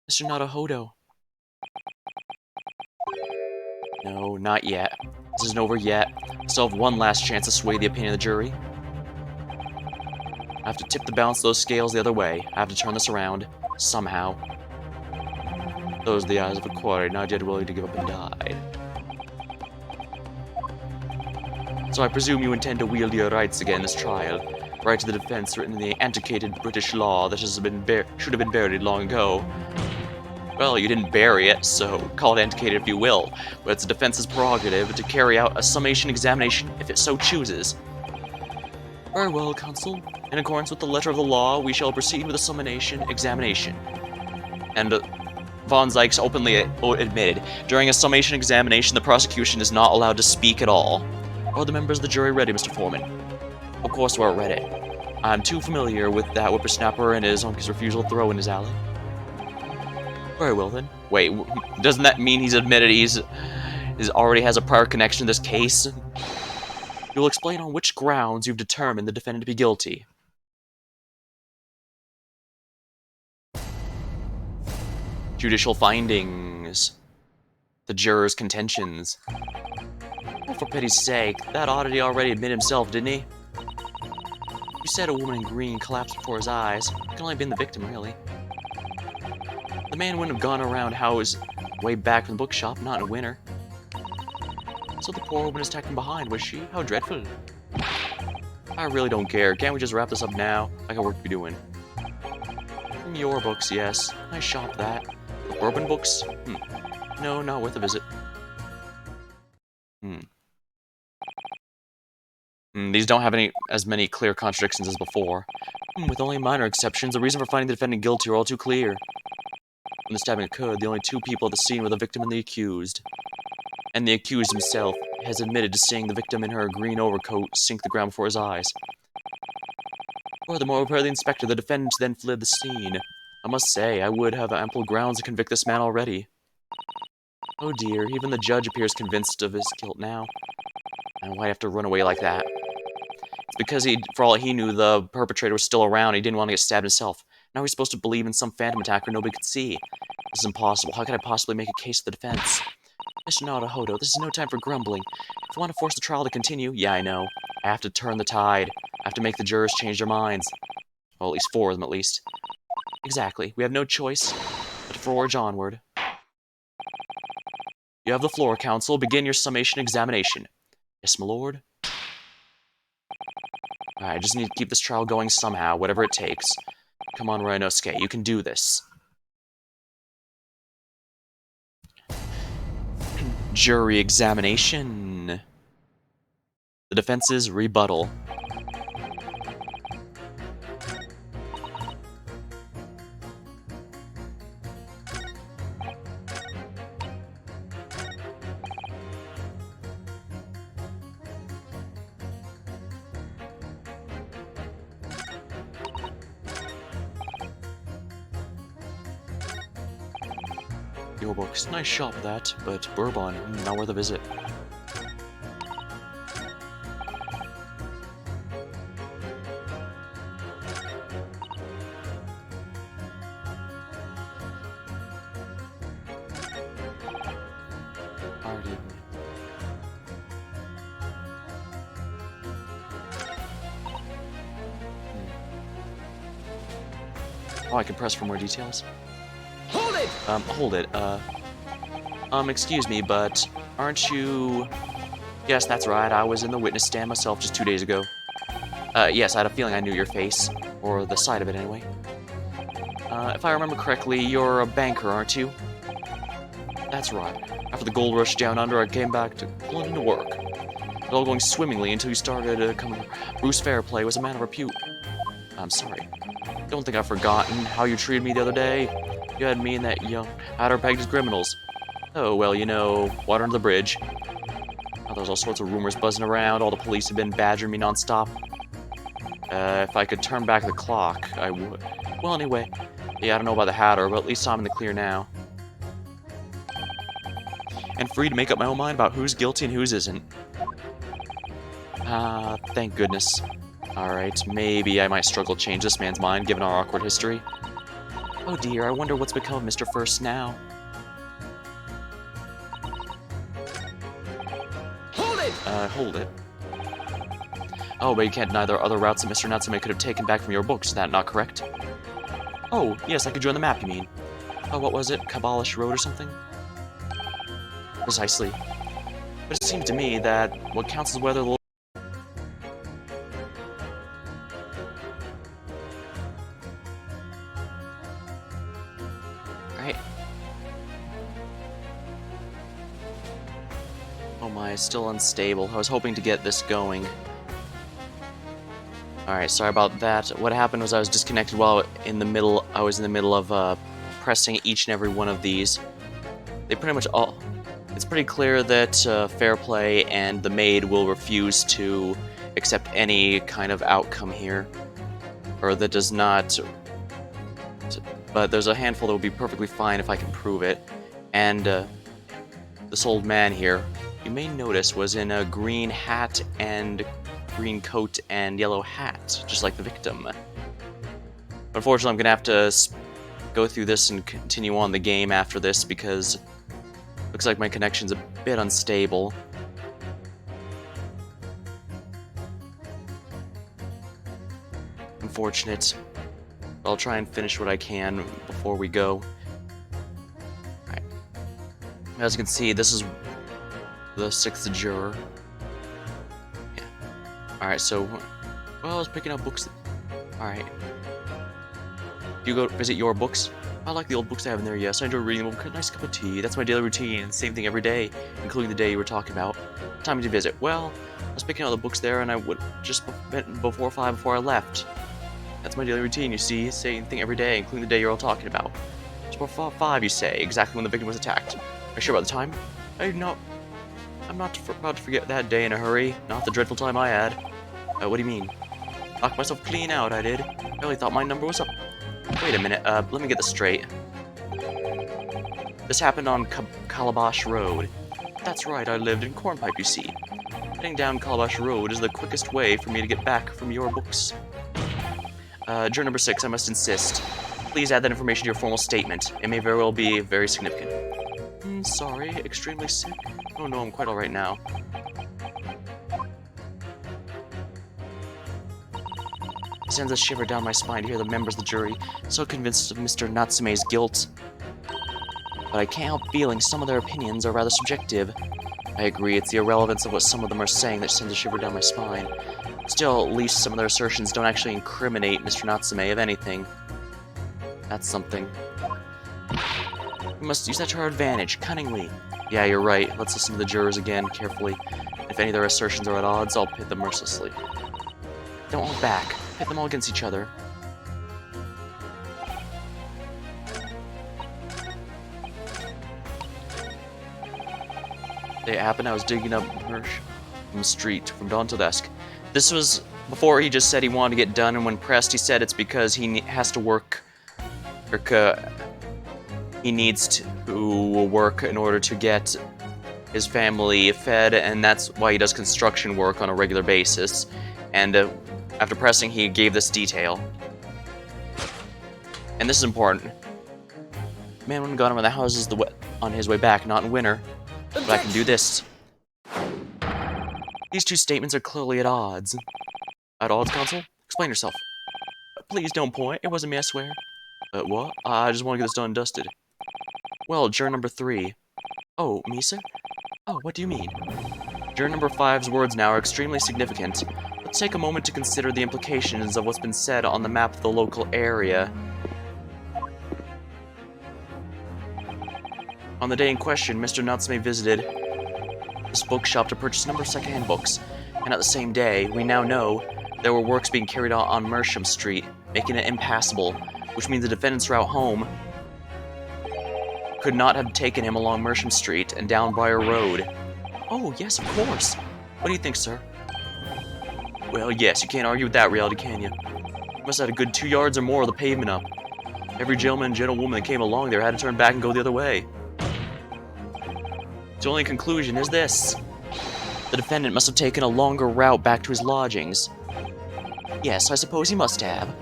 Mr. Nadahodo. No, not yet. This isn't over yet. I still have one last chance to sway the opinion of the jury. I have to tip the balance of those scales the other way. I have to turn this around. Somehow. Those are the eyes of a quarry, not yet willing to give up and die. So I presume you intend to wield your rights again in this trial. Right to the defense written in the antiquated British law that should have been buried long ago. Well, you didn't bury it, so call it antiquated if you will, but it's the defense's prerogative to carry out a summation examination if it so chooses. Very well, counsel. In accordance with the letter of the law, we shall proceed with a summation examination. And Von Zyx openly admitted, during a summation examination, the prosecution is not allowed to speak at all. Are the members of the jury ready, Mr. Foreman? Of course we're ready. I'm too familiar with that whippersnapper and his refusal to throw in his alley. Very well then. Wait, doesn't that mean he's admitted he's already has a prior connection to this case? You'll explain on which grounds you've determined the defendant to be guilty. Judicial findings. The jurors' contentions. Oh, for pity's sake, that oddity already admitted himself, didn't he? You said a woman in green collapsed before his eyes. It could only have been the victim, really. The man wouldn't have gone around his way back from the bookshop, not in a winter. So the poor woman is attacked from behind, was she? How dreadful. I really don't care. Can't we just wrap this up now? I got work to be doing. Your books, yes. Nice shop, that. Bourbon books? No, not worth a visit. These don't have as many clear contradictions as before. With only minor exceptions, the reason for finding the defendant guilty are all too clear. When the stabbing occurred, the only two people at the scene were the victim and the accused. And the accused himself has admitted to seeing the victim in her green overcoat sink the ground before his eyes. Furthermore, per the inspector, the defendant then fled the scene. I must say, I would have ample grounds to convict this man already. Oh dear, even the judge appears convinced of his guilt now. And why'd he have to run away like that? It's because for all he knew, the perpetrator was still around. He didn't want to get stabbed himself. Now he's supposed to believe in some phantom attacker nobody could see. This is impossible. How could I possibly make a case for the defense? Mr. Naruhodo, this is no time for grumbling. If I want to force the trial to continue, yeah, I know. I have to turn the tide. I have to make the jurors change their minds. Well, at least 4 of them, at least. Exactly. We have no choice but to forge onward. You have the floor, counsel. Begin your summation examination. Yes, my lord. Alright, I just need to keep this trial going somehow, whatever it takes. Come on, Ryanosuke, you can do this. Jury examination. The defense's rebuttal. Your books. Nice shop that, but bourbon, not worth a visit. Pardon. Oh, I can press for more details. Hold it, excuse me, but aren't you... Yes, that's right, I was in the witness stand myself just 2 days ago. Yes, I had a feeling I knew your face, or the side of it anyway. If I remember correctly, you're a banker, aren't you? That's right. After the gold rush down under, I came back to London to work. It all going swimmingly until you started coming... Bruce Fairplay was a man of repute. I'm sorry. Don't think I've forgotten how you treated me the other day. You had me and that young hatter pegged as criminals. Oh, well, you know, water under the bridge. Oh, there's all sorts of rumors buzzing around. All the police have been badgering me nonstop. If I could turn back the clock, I would. Well, anyway, yeah, I don't know about the hatter, but at least I'm in the clear now. And free to make up my own mind about who's guilty and whose isn't. Thank goodness. Alright, maybe I might struggle to change this man's mind, given our awkward history. Oh dear, I wonder what's become of Mr. First now. Hold it. Oh, but you can't deny there are other routes that Mr. Natsume could have taken back from your books, is that not correct? Oh, yes, I could join the map, you mean. Oh, what was it? Kabbalish Road or something? Precisely. But it seems to me that what counts is whether the... Right. Oh my, still unstable. I was hoping to get this going. Alright, sorry about that. What happened was I was disconnected while I was in the middle of pressing each and every one of these. They pretty much all... It's pretty clear that Fairplay and the maid will refuse to accept any kind of outcome here. Or that does not... But there's a handful that would be perfectly fine if I can prove it. And this old man here, you may notice, was in a green hat and green coat and yellow hat, just like the victim. Unfortunately, I'm gonna have to go through this and continue on the game after this because looks like my connection's a bit unstable. Unfortunate. But I'll try and finish what I can before we go. Alright. As you can see, this is the 6th juror. Yeah. Alright, so... Well, I was picking up books... Alright. Do you go visit your books? I like the old books I have in there, yes. I enjoy reading them with a nice cup of tea. That's my daily routine. Same thing every day, including the day you were talking about. Time to visit. Well, I was picking out the books there, and I would just before 5 before I left. That's my daily routine, you see. Same thing every day, including the day you're all talking about. Just Multiple 5, you say, exactly when the victim was attacked. Are you sure about the time? I'm not about to forget that day in a hurry. Not the dreadful time I had. What do you mean? Knocked myself clean out, I did. I really thought my number was up. Wait a minute, let me get this straight. This happened on Calabash Road. That's right, I lived in Cornpipe, you see. Heading down Calabash Road is the quickest way for me to get back from your books. Juror number 6, I must insist. Please add that information to your formal statement. It may very well be very significant. Sorry, extremely sick? Oh no, I'm quite alright now. It sends a shiver down my spine to hear the members of the jury so convinced of Mr. Natsume's guilt. But I can't help feeling some of their opinions are rather subjective. I agree, it's the irrelevance of what some of them are saying that sends a shiver down my spine. Still, at least some of their assertions don't actually incriminate Mr. Natsume, if anything. That's something. We must use that to our advantage, cunningly. Yeah, you're right. Let's listen to the jurors again, carefully. If any of their assertions are at odds, I'll pit them mercilessly. Don't look back. Pit them all against each other. It happened, I was digging up Hirsch from the street, from dawn till dusk. This was before he just said he wanted to get done, and when pressed, he said it's because he has to work, or he needs to work in order to get his family fed, and that's why he does construction work on a regular basis. And after pressing, he gave this detail. And this is important. Man wouldn't have gone around the houses on his way back, not in winter. But I can do this. These two statements are clearly at odds. At odds, counsel? Explain yourself. Please don't point. It wasn't me, I swear. What? I just want to get this done and dusted. Well, juror number 3. Oh, me, sir? Oh, what do you mean? Juror number 5's words now are extremely significant. Let's take a moment to consider the implications of what's been said on the map of the local area. On the day in question, Mr. Natsume visited this bookshop to purchase a number of secondhand books, and at the same day, we now know there were works being carried out on Mersham Street, making it impassable, which means the defendant's route home could not have taken him along Mersham Street and down Briar Road. Oh, yes, of course. What do you think, sir? Well, yes, you can't argue with that reality, can you? You must have had a good 2 yards or more of the pavement up. Every gentleman and gentlewoman that came along there had to turn back and go the other way. The only conclusion is this. The defendant must have taken a longer route back to his lodgings. Yes, I suppose he must have.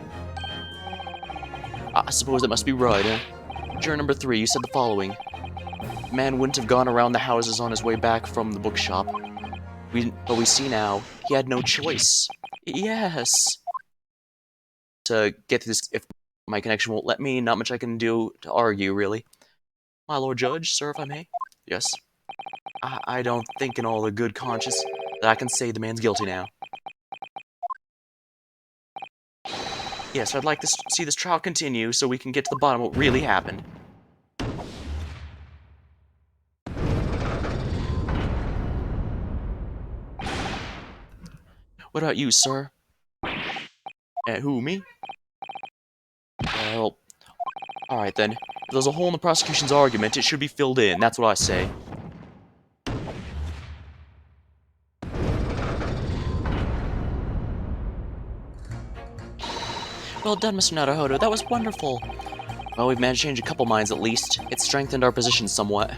I suppose that must be right, eh? Juror number 3, you said the following. The man wouldn't have gone around the houses on his way back from the bookshop. But we see now, he had no choice. Yes. To get through this, if my connection won't let me, not much I can do to argue, really. My lord judge, sir, if I may? Yes. I don't think in all the good conscience that I can say the man's guilty now. Yes, I'd like to see this trial continue so we can get to the bottom of what really happened. What about you, sir? Who, me? Well, alright then. If there's a hole in the prosecution's argument, it should be filled in, that's what I say. Well done, Mr. Naruhodo. That was wonderful. Well, we've managed to change a couple minds at least. It strengthened our position somewhat.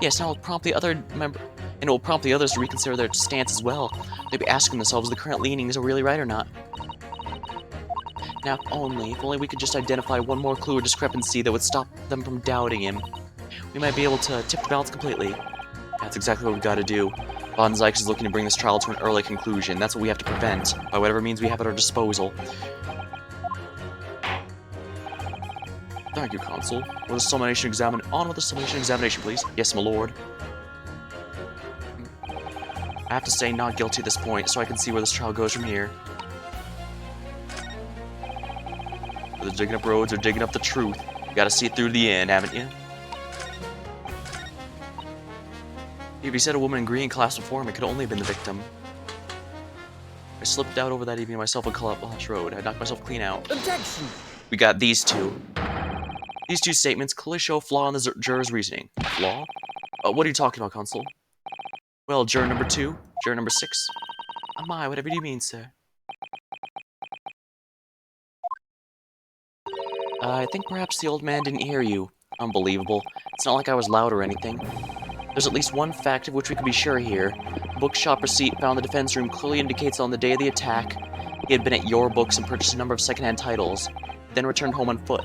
Yes, now it will prompt the others to reconsider their stance as well. They'll be asking themselves if the current leanings are really right or not. Now, if only we could just identify one more clue or discrepancy that would stop them from doubting him. We might be able to tip the balance completely. That's exactly what we've got to do. Von Zykes is looking to bring this trial to an early conclusion. That's what we have to prevent, by whatever means we have at our disposal. Thank you, Consul. On with the summation examination, please. Yes, my lord. I have to say not guilty at this point, so I can see where this trial goes from here. Whether digging up roads or digging up the truth, you gotta see it through to the end, haven't you? If you said a woman in green class before him, it could only have been the victim. I slipped out over that evening myself on Calabash Road. I knocked myself clean out. Objection! We got these two. These two statements clearly show a flaw in the juror's reasoning. Flaw? What are you talking about, Consul? Well, juror number 2, juror number 6. My, whatever do you mean, sir? I think perhaps the old man didn't hear you. Unbelievable. It's not like I was loud or anything. There's at least one fact of which we can be sure here. The bookshop receipt found in the defense room clearly indicates on the day of the attack, he had been at your books and purchased a number of secondhand titles, then returned home on foot.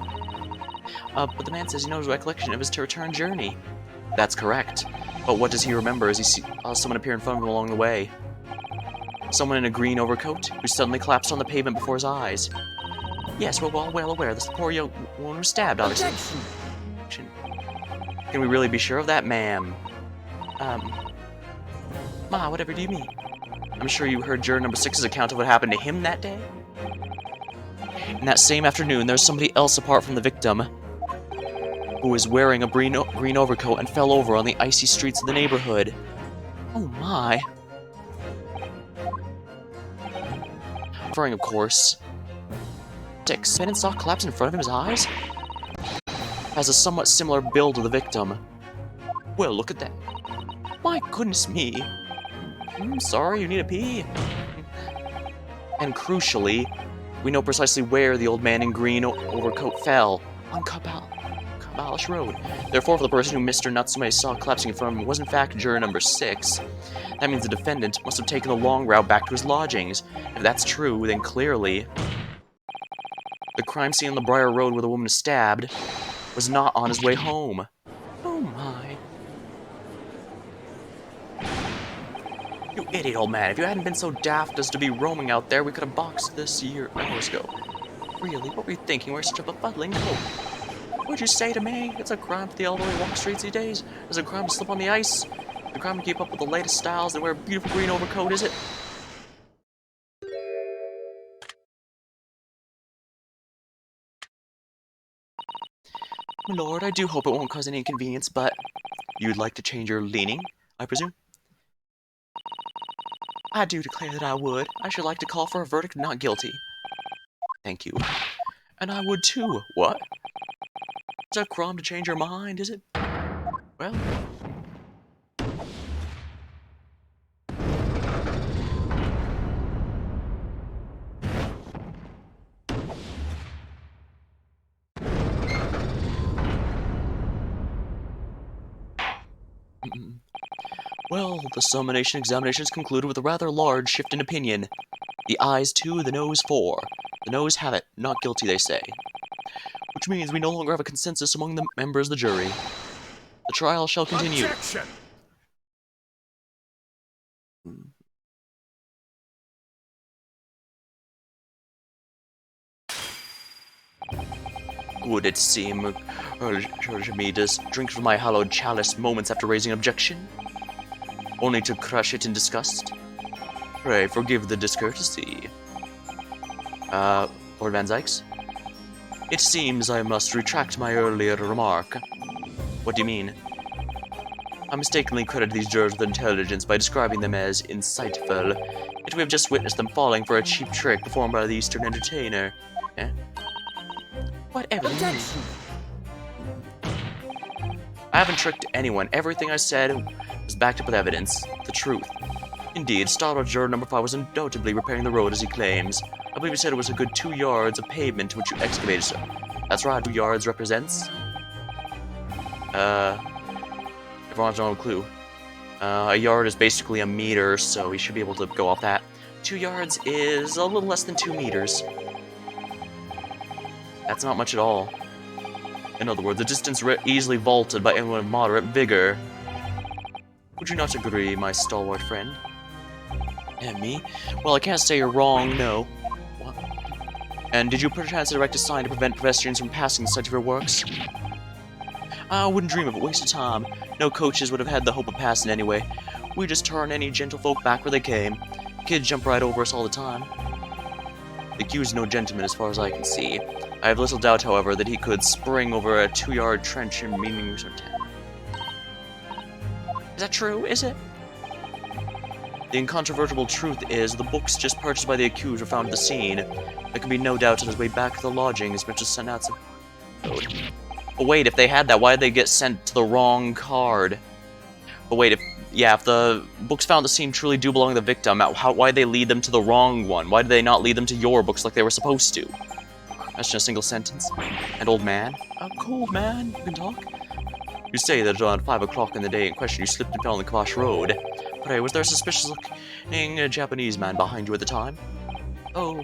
But the man says he knows recollection of his return journey. That's correct. But what does he remember as he saw someone appear in front of him along the way? Someone in a green overcoat who suddenly collapsed on the pavement before his eyes. Yes, we're well aware this poor young woman was stabbed, obviously. Objection. Can we really be sure of that, ma'am? Ma, whatever do you mean? I'm sure you heard juror number 6's account of what happened to him that day? In that same afternoon, there was somebody else apart from the victim who was wearing a green overcoat and fell over on the icy streets of the neighborhood. Oh my. Referring, of course. 6. Ben and saw collapse in front of his eyes? Has a somewhat similar build to the victim. Well, look at that. My goodness me. I'm sorry, you need a pee. And crucially, we know precisely where the old man in green overcoat fell. On Cabalish Road. Therefore, for the person who Mr. Natsume saw collapsing in front of him was in fact juror number 6. That means the defendant must have taken the long route back to his lodgings. If that's true, then clearly the crime scene on the Briar Road where the woman was stabbed was not on his way home. Oh my. You idiot, old man. If you hadn't been so daft as to be roaming out there, we could have boxed this hours ago. Really? What were you thinking? We're such a befuddling hope. What'd you say to me? It's a crime for the elderly to walk streets these days. It's a crime to slip on the ice. It's a crime to keep up with the latest styles and wear a beautiful green overcoat, is it? My lord, I do hope it won't cause any inconvenience, but you'd like to change your leaning, I presume? I do declare that I would. I should like to call for a verdict of not guilty. Thank you. And I would too. What? It's a crime to change your mind, is it? Well... Well, the Assumination Examination is concluded with a rather large shift in opinion. The ayes 2, the noes 4. The noes have it. Not guilty, they say. Which means we no longer have a consensus among the members of the jury. The trial shall continue. Objection! Would it seem, Archimedes, drink from my hallowed chalice moments after raising an objection? Only to crush it in disgust? Pray forgive the discourtesy. Lord Van Zykes? It seems I must retract my earlier remark. What do you mean? I mistakenly credited these jurors with intelligence by describing them as insightful, yet we have just witnessed them falling for a cheap trick performed by the Eastern entertainer. Eh? Whatever. Objection! I haven't tricked anyone. Everything I said was backed up with evidence. The truth. Indeed, startled juror number 5 was undoubtedly repairing the road as he claims. I believe he said it was a good 2 yards of pavement which you excavated, sir. That's right, 2 yards represents... Everyone has no clue. A yard is basically a meter, so we should be able to go off that. 2 yards is a little less than 2 meters. That's not much at all. In other words, a distance easily vaulted by anyone of moderate vigor. Would you not agree, my stalwart friend? And me? Well, I can't say you're wrong, no. What? And did you perchance erect a sign to prevent pedestrians from passing the site of your works? I wouldn't dream of it, waste of time. No coaches would have had the hope of passing anyway. We just turn any gentlefolk back where they came. Kids jump right over us all the time. The accused is no gentleman as far as I can see. I have little doubt, however, that he could spring over a 2-yard trench in meaningless or 10. Is that true? Is it? The incontrovertible truth is the books just purchased by the accused were found at the scene. There can be no doubt on his way back to the lodgings, which is sent out. But wait, if they had that, why did they get sent to the wrong card? But wait, if the books found the scene truly do belong to the victim, why did they lead them to the wrong one? Why did they not lead them to your books like they were supposed to? That's just a single sentence. And old man? Cold man, you can talk? You say that around 5 o'clock in the day in question you slipped and fell on the Kavash Road. Pray, was there a suspicious-looking Japanese man behind you at the time? Oh,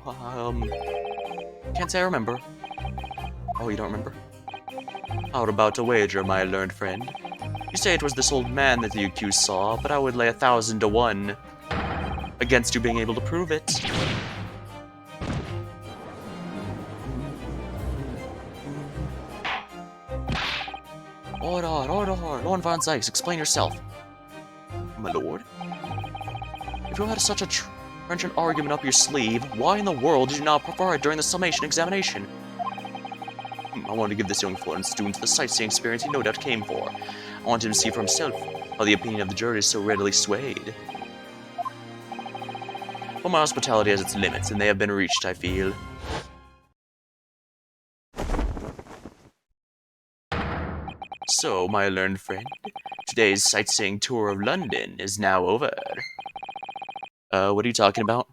can't say I remember. Oh, you don't remember? How about a wager, my learned friend? You say it was this old man that the accused saw, but I would lay 1,000 to 1 against you being able to prove it. Order, Lord Von Zykes, explain yourself. My lord? If you had such a trenchant argument up your sleeve, why in the world did you not prefer it during the summation examination? I wanted to give this young foreign student the sightseeing experience he no doubt came for. I wanted him to see for himself how the opinion of the jury is so readily swayed. But my hospitality has its limits, and they have been reached, I feel. So, my learned friend, today's sightseeing tour of London is now over. What are you talking about?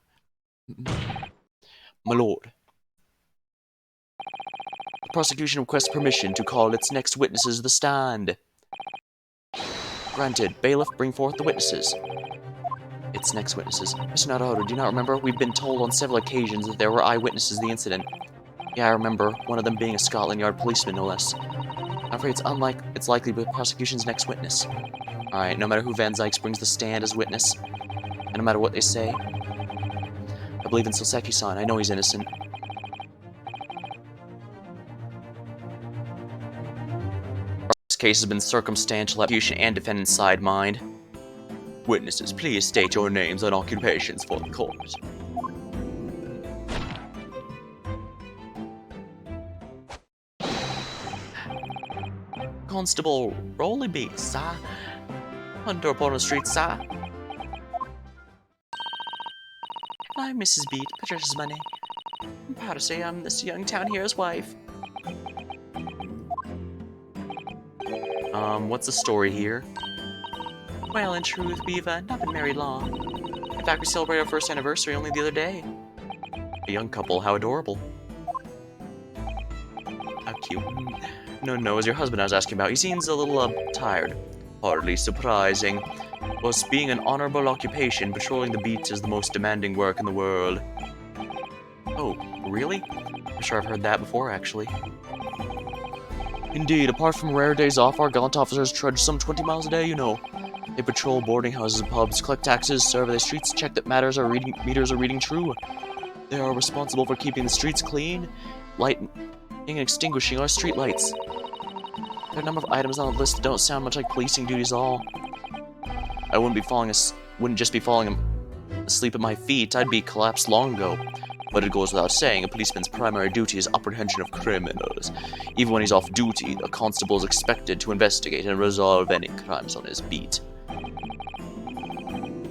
My lord. The prosecution requests permission to call its next witnesses to the stand. Granted. Bailiff, bring forth the witnesses. Its next witnesses. Mr. Naruto, do you not remember? We've been told on several occasions that there were eyewitnesses to the incident. Yeah, I remember. One of them being a Scotland Yard policeman, no less. I'm afraid it's likely the prosecution's next witness. Alright, no matter who Van Zykes brings the stand as witness, and no matter what they say, I believe in Soseki-san. I know he's innocent. This case has been circumstantial prosecution and defendant's side mind. Witnesses, please state your names and occupations for the court. Constable Rollybeat, sir. Hunter upon the street, sir. I'm Mrs. Beat, Patricia's my name. I'm proud to say I'm this young town here's wife. What's the story here? Well, in truth, we've not been married long. In fact, we celebrated our first anniversary only the other day. A young couple, how adorable. How cute. No, it was your husband I was asking about. He seems a little, tired. Hardly surprising. Whilst being an honorable occupation, patrolling the beats is the most demanding work in the world. Oh, really? I'm sure I've heard that before, actually. Indeed, apart from rare days off, our gallant officers trudge some 20 miles a day, you know. They patrol boarding houses and pubs, collect taxes, survey the streets, check that meters are reading true. They are responsible for keeping the streets clean, lighting and extinguishing our street lights. There are a number of items on the list that don't sound much like policing duties at all. I wouldn't just be falling asleep at my feet, I'd be collapsed long ago. But it goes without saying, a policeman's primary duty is apprehension of criminals. Even when he's off duty, the constable is expected to investigate and resolve any crimes on his beat.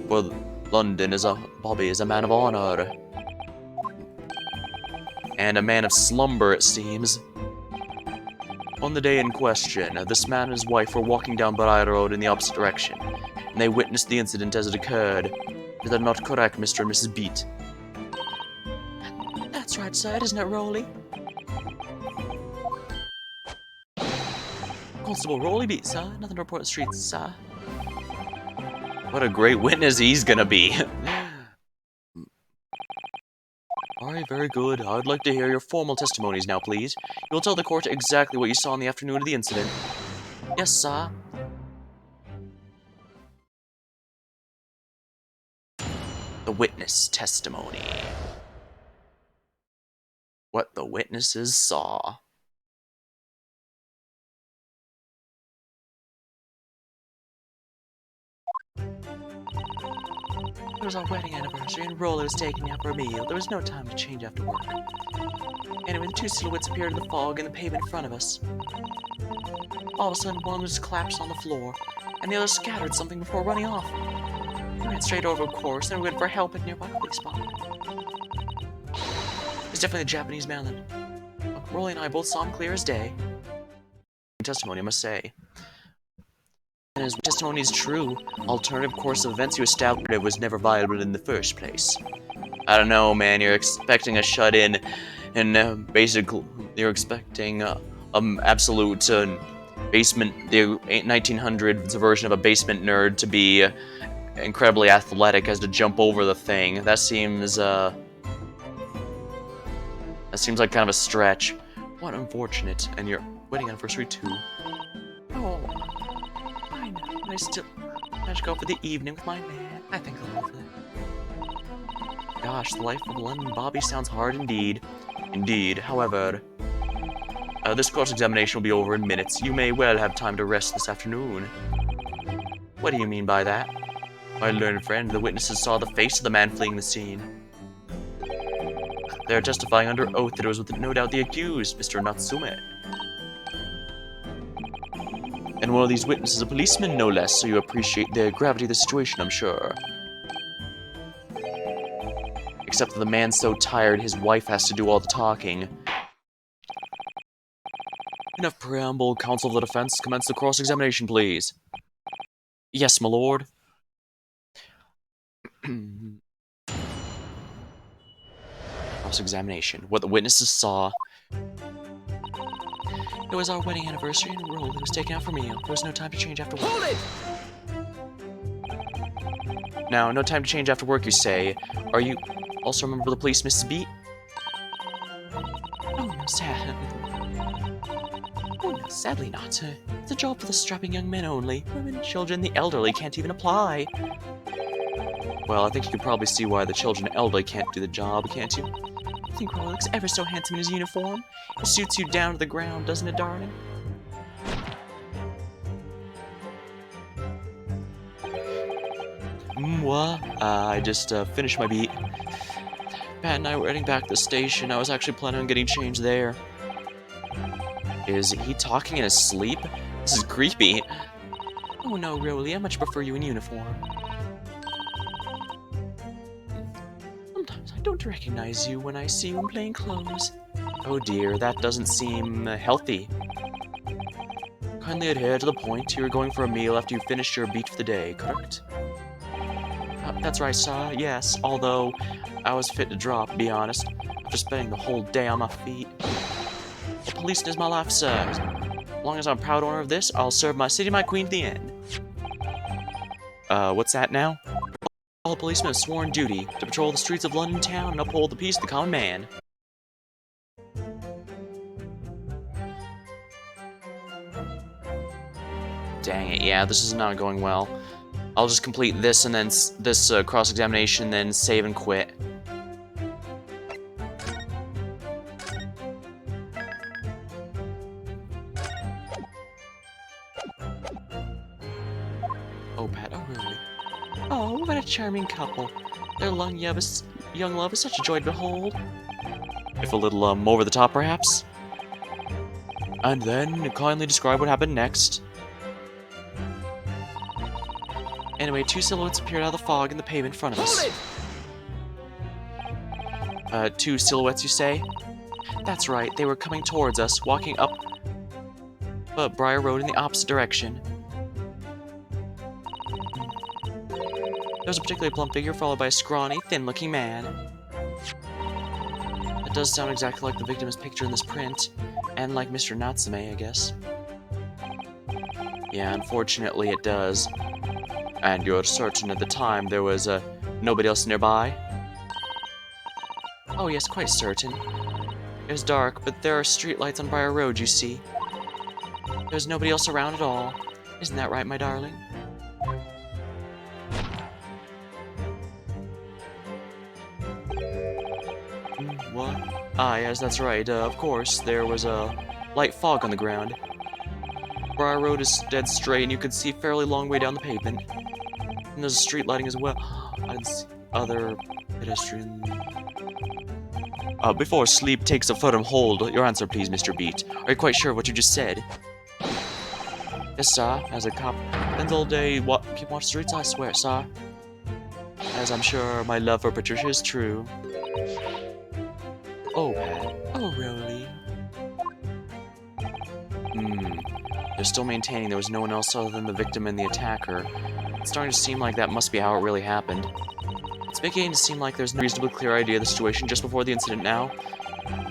For London Bobby is a man of honor. And a man of slumber, it seems. On the day in question, this man and his wife were walking down Briar Road in the opposite direction, and they witnessed the incident as it occurred. Is that not correct, Mr. and Mrs. Beat? That's right, sir, isn't it, Rolly? Constable Rolly Beat, sir. Nothing to report on the streets, sir. What a great witness he's gonna be. Alright, very good. I'd like to hear your formal testimonies now, please. You'll tell the court exactly what you saw on the afternoon of the incident. Yes, sir. The witness testimony. What the witnesses saw. It was our wedding anniversary, and Roller was taking me out for a meal. There was no time to change after work. Anyway, the two silhouettes appeared in the fog in the pavement in front of us. All of a sudden, one was collapsed on the floor, and the other scattered something before running off. We ran straight over, of course, and we went for help at a nearby police spot. It's definitely the Japanese man then. Rolly and I both saw him clear as day. testimony, I must say. And his testimony is true. Alternative course of events you established was never viable in the first place. I don't know, man. You're expecting a shut-in, and basically, you're expecting absolute basement, the 1900s version of a basement nerd to be incredibly athletic as to jump over the thing. That seems like kind of a stretch. What unfortunate. And your wedding anniversary too. Oh, I know. I still managed to go for the evening with my man. I think I'll love it. Gosh, the life of London Bobby sounds hard indeed. Indeed. However, this course examination will be over in minutes. You may well have time to rest this afternoon. What do you mean by that? My learned friend, the witnesses saw the face of the man fleeing the scene. They are testifying under oath that it was with no doubt the accused, Mr. Natsume. And one of these witnesses is a policeman, no less, so you appreciate the gravity of the situation, I'm sure. Except that the man's so tired, his wife has to do all the talking. Enough preamble, counsel of the defense. Commence the cross-examination, please. Yes, my lord. Cross-examination. What the witnesses saw. It was our wedding anniversary and a roll that was taken out for me. There was no time to change after work. Hold it! Now, no time to change after work, you say. Are you also a member of the police, Mrs. Beat? Oh, no, sadly not. It's a job for the strapping young men only. Women, children, the elderly can't even apply. Well, I think you can probably see why the children and elderly can't do the job, can't you? I think Roy looks ever so handsome in his uniform. It suits you down to the ground, doesn't it, darling? What? I just finished my beat. Pat and I were heading back to the station. I was actually planning on getting changed there. Is he talking in his sleep? This is creepy. Oh no, really, I much prefer you in uniform. Sometimes I don't recognize you when I see you in plain clothes. Oh dear, that doesn't seem healthy. Kindly adhere to the point. You were going for a meal after you finished your beat for the day, correct? That's right, sir, yes, although I was fit to drop, to be honest, after spending the whole day on my feet. The policing is my life, sir. As long as I'm a proud owner of this, I'll serve my city, my queen to the end. What's that now? All policemen have sworn duty to patrol the streets of London town and uphold the peace of the common man. Dang it, yeah, this is not going well. I'll just complete this and then this cross-examination, then save and quit. Oh, Pat, oh really? Oh, what a charming couple. Their young love is such a joy to behold. If a little, over the top, perhaps? And then, kindly describe what happened next. Anyway, two silhouettes appeared out of the fog in the pavement in front of us. Two silhouettes, you say? That's right, they were coming towards us, walking up Briar Road in the opposite direction. There was a particularly plump figure followed by a scrawny, thin-looking man. That does sound exactly like the victim is pictured in this print, and like Mr. Natsume, I guess. Yeah, unfortunately it does. And you're certain at the time there was, nobody else nearby? Oh yes, quite certain. It was dark, but there are streetlights on Briar Road, you see. There's nobody else around at all. Isn't that right, my darling? What? Ah, yes, that's right. Of course, there was a light fog on the ground. Briar Road is dead straight, and you can see a fairly long way down the pavement. And there's street lighting as well. I didn't see other pedestrians. Before sleep takes a firm hold, your answer, please, Mr. Beat. Are you quite sure of what you just said? Yes, sir. As a cop, spends all day keep watch streets, I swear, sir. As I'm sure my love for Patricia is true. Oh, Pat. Oh, really? They're still maintaining there was no one else other than the victim and the attacker. It's starting to seem like that must be how it really happened. It's beginning to seem like there's no reasonably clear idea of the situation just before the incident now.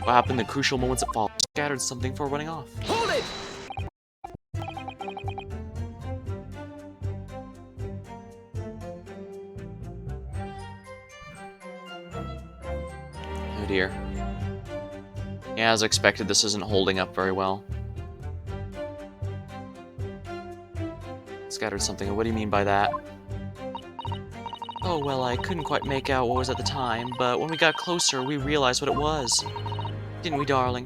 What happened in the crucial moments that followed scattered something for running off. Hold it! Oh dear. Yeah, as expected, this isn't holding up very well. Scattered something. What do you mean by that? Oh, well, I couldn't quite make out what was at the time, but when we got closer, we realized what it was. Didn't we, darling?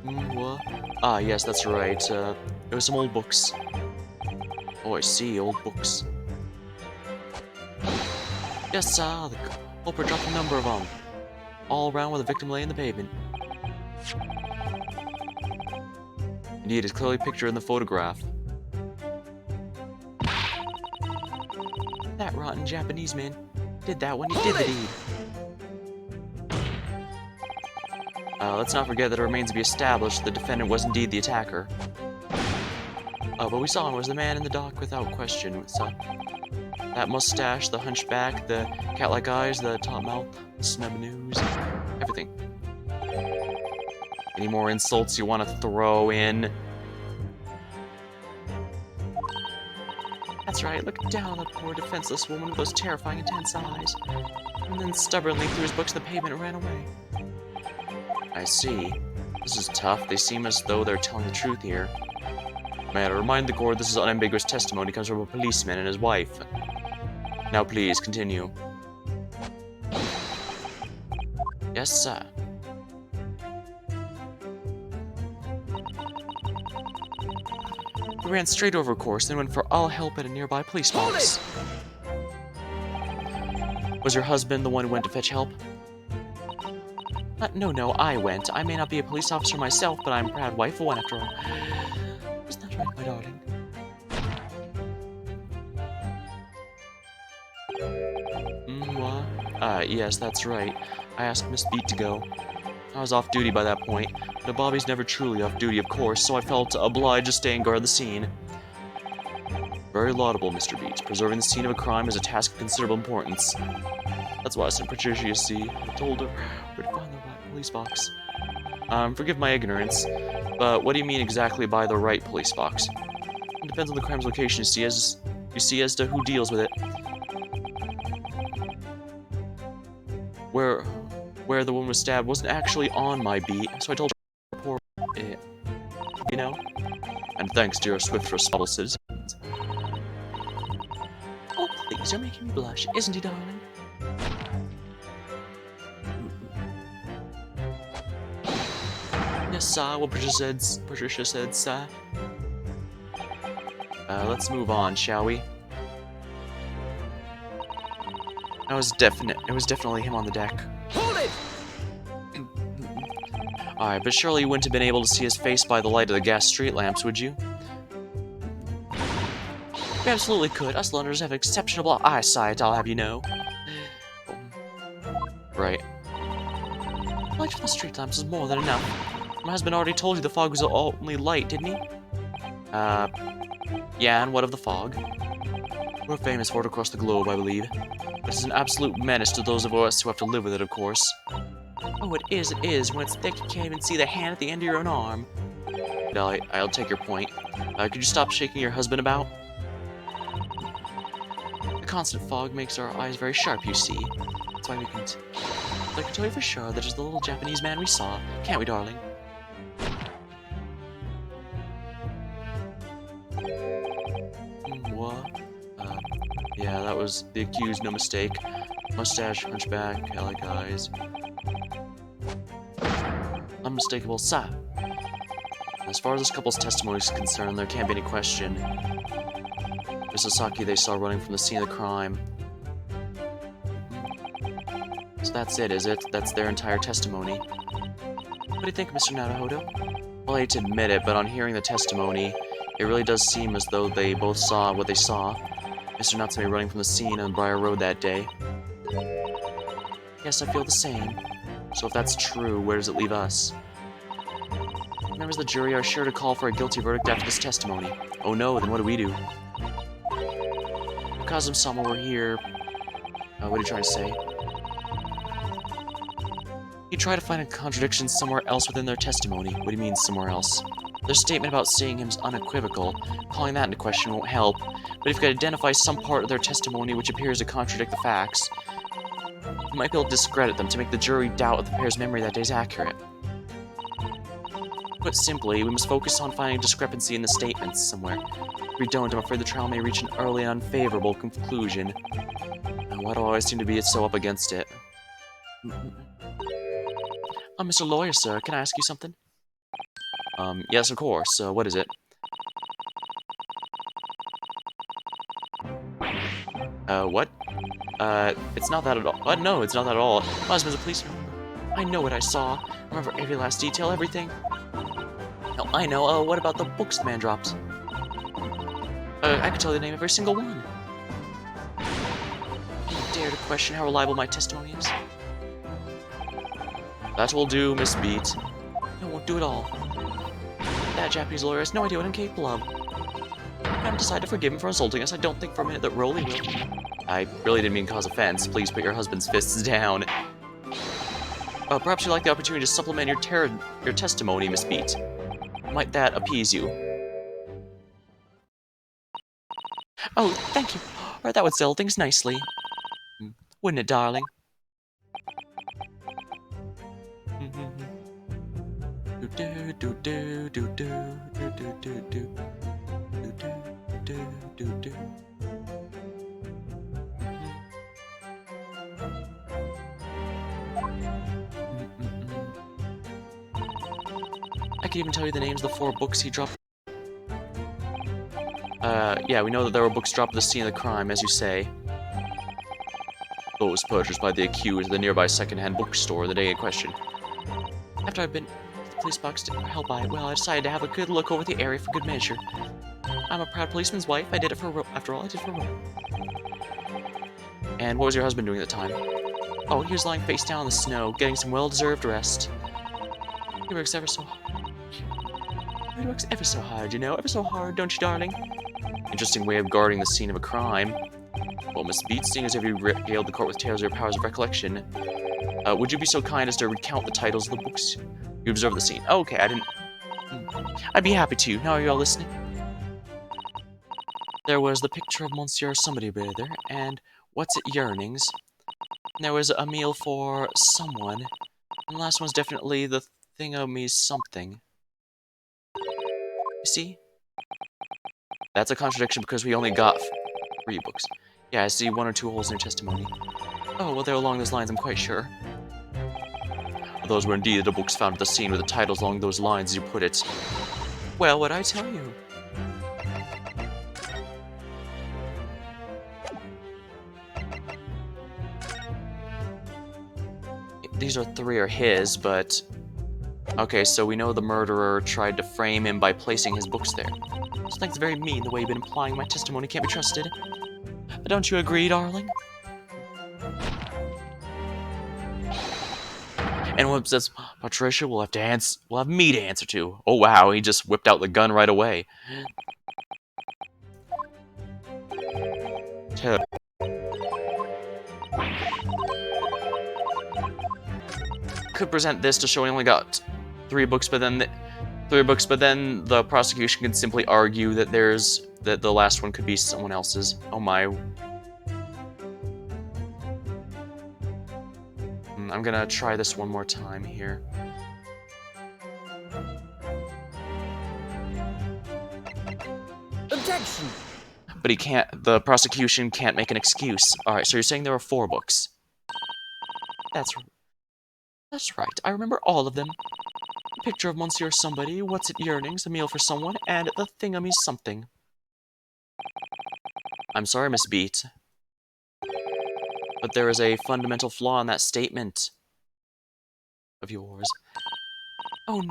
What? Ah, yes, that's right. There were some old books. Oh, I see, old books. Yes, the culprit dropped a number of them. All around where the victim lay in the pavement. Indeed, it's clearly pictured in the photograph. That rotten Japanese man did that when he did the deed. Let's not forget that it remains to be established the defendant was indeed the attacker. But we saw him was the man in the dock without question. So, that mustache, the hunchback, the cat-like eyes, the top mouth, the snub nose, everything. Any more insults you want to throw in? That's right, look down on the poor defenseless woman with those terrifying intense eyes. And then stubbornly threw his books to the pavement and ran away. I see. This is tough. They seem as though they're telling the truth here. May I remind the court this is unambiguous testimony comes from a policeman and his wife. Now please, continue. Yes, sir. We ran straight over course, then went for all help at a nearby police box. Was your husband the one who went to fetch help? No, I went. I may not be a police officer myself, but I'm a proud wife of one after all. Isn't that right, my darling? What? Yes, that's right. I asked Miss Beat to go. I was off duty by that point, but Bobby's never truly off duty, of course, so I felt obliged to stay and guard the scene. Very laudable, Mr. Beat. Preserving the scene of a crime is a task of considerable importance. That's why I sent Patricia, you see. I told her where to find the right police box. Forgive my ignorance, but what do you mean exactly by the right police box? It depends on the crime's location, you see, as to who deals with it. Where the woman was stabbed wasn't actually on my beat, so I told her to report it. You know? And thanks, dear Swift, for small citizens. Oh, please, you're making me blush, isn't he, darling? Yes, sir, what Patricia said, sir. Let's move on, shall we? It was definitely him on the deck. Hold it! Alright, but surely you wouldn't have been able to see his face by the light of the gas street lamps, would you? We absolutely could. Us Londoners have exceptional eyesight, I'll have you know. Right. Light from the street lamps is more than enough. My husband already told you the fog was only light, didn't he? Yeah, and what of the fog? We're famous for it across the globe, I believe. But it's an absolute menace to those of us who have to live with it, of course. Oh, it is. When it's thick, you can't even see the hand at the end of your own arm. No, I'll take your point. Could you stop shaking your husband about? The constant fog makes our eyes very sharp, you see. That's why we can... I can tell you for sure that it's the little Japanese man we saw. Can't we, darling? What? Yeah, that was the accused, no mistake. Mustache, hunchback, cat-like eyes. Unmistakable, sir. As far as this couple's testimony is concerned, there can't be any question. Miss Sasaki they saw running from the scene of the crime. So that's it, is it? That's their entire testimony. What do you think, Mr. Naruhodo? Well, I hate to admit it, but on hearing the testimony, it really does seem as though they both saw what they saw. Mr. Natsume running from the scene on Briar Road that day. Yes, I feel the same. So if that's true, where does it leave us? Members of the jury are sure to call for a guilty verdict after this testimony. Oh no, then what do we do? Because of Sama, we're here. What are you trying to say? You try to find a contradiction somewhere else within their testimony. What do you mean, somewhere else? Their statement about seeing him is unequivocal. Calling that into question won't help. But if you could identify some part of their testimony which appears to contradict the facts, you might be able to discredit them to make the jury doubt if the pair's memory that day is accurate. Put simply, we must focus on finding a discrepancy in the statements somewhere. If we don't, I'm afraid the trial may reach an early and unfavorable conclusion. And why do I always seem to be so up against it? Mr. Lawyer, sir, can I ask you something? Yes, of course. What is it? What? It's not that at all. No, it's not that at all. My husband's a policeman. I know what I saw. I remember every last detail, everything. No, I know. What about the books the man dropped? I could tell you the name of every single one. You dare to question how reliable my testimony is? That will do, Miss Beat. No, won't do it all. That Japanese lawyer has no idea what I'm capable of. I haven't decided to forgive him for insulting us. I don't think for a minute that Rolly will. I really didn't mean to cause offense. Please put your husband's fists down. Perhaps you'd like the opportunity to supplement your testimony, Miss Beat. Might that appease you? Oh, thank you. Alright, that would settle things nicely. Wouldn't it, darling? I can even tell you the names of the 4 books he dropped. Yeah, we know that there were books dropped at the scene of the crime, as you say. Those purchased by the accused at the nearby second-hand bookstore the day in question. After I've been to the police box to help I decided to have a good look over the area for good measure. I'm a proud policeman's wife. I did it for after all, I did it for And what was your husband doing at the time? Oh, he was lying face down in the snow, getting some well-deserved rest. He works ever so hard. He works ever so hard, you know? Ever so hard, don't you, darling? Interesting way of guarding the scene of a crime. Well, Miss Beat, seeing as if you regaled the court with tales of your powers of recollection, would you be so kind as to recount the titles of the books you observed the scene? Oh, okay, I didn't... I'd be happy to. Now are you all listening? There was the picture of Monsieur Somebody Bather, and What's It Yearnings. And there was a meal for someone, and the last one's definitely the Thingamy something. You see? That's a contradiction because we only got 3 books. Yeah, I see 1 or 2 holes in your testimony. Oh, well, they're along those lines, I'm quite sure. Those were indeed the books found at the scene with the titles along those lines, as you put it. Well, what'd I tell you? These 3 are his, but... Okay, so we know the murderer tried to frame him by placing his books there. So I think it's very mean the way you've been implying my testimony can't be trusted. But don't you agree, darling? And Webb says, Patricia, we'll have me to answer to. Oh wow, he just whipped out the gun right away. Could present this to show he only got 3 books, but then the prosecution can simply argue that that the last one could be someone else's. Oh my. I'm gonna try this one more time here. Objection! But the prosecution can't make an excuse. Alright, so you're saying there were 4 books. That's right, I remember all of them. A picture of Monsieur Somebody, What's It Yearnings, a meal for someone, and the Thingamy something. I'm sorry, Miss Beat. But there is a fundamental flaw in that statement of yours. Oh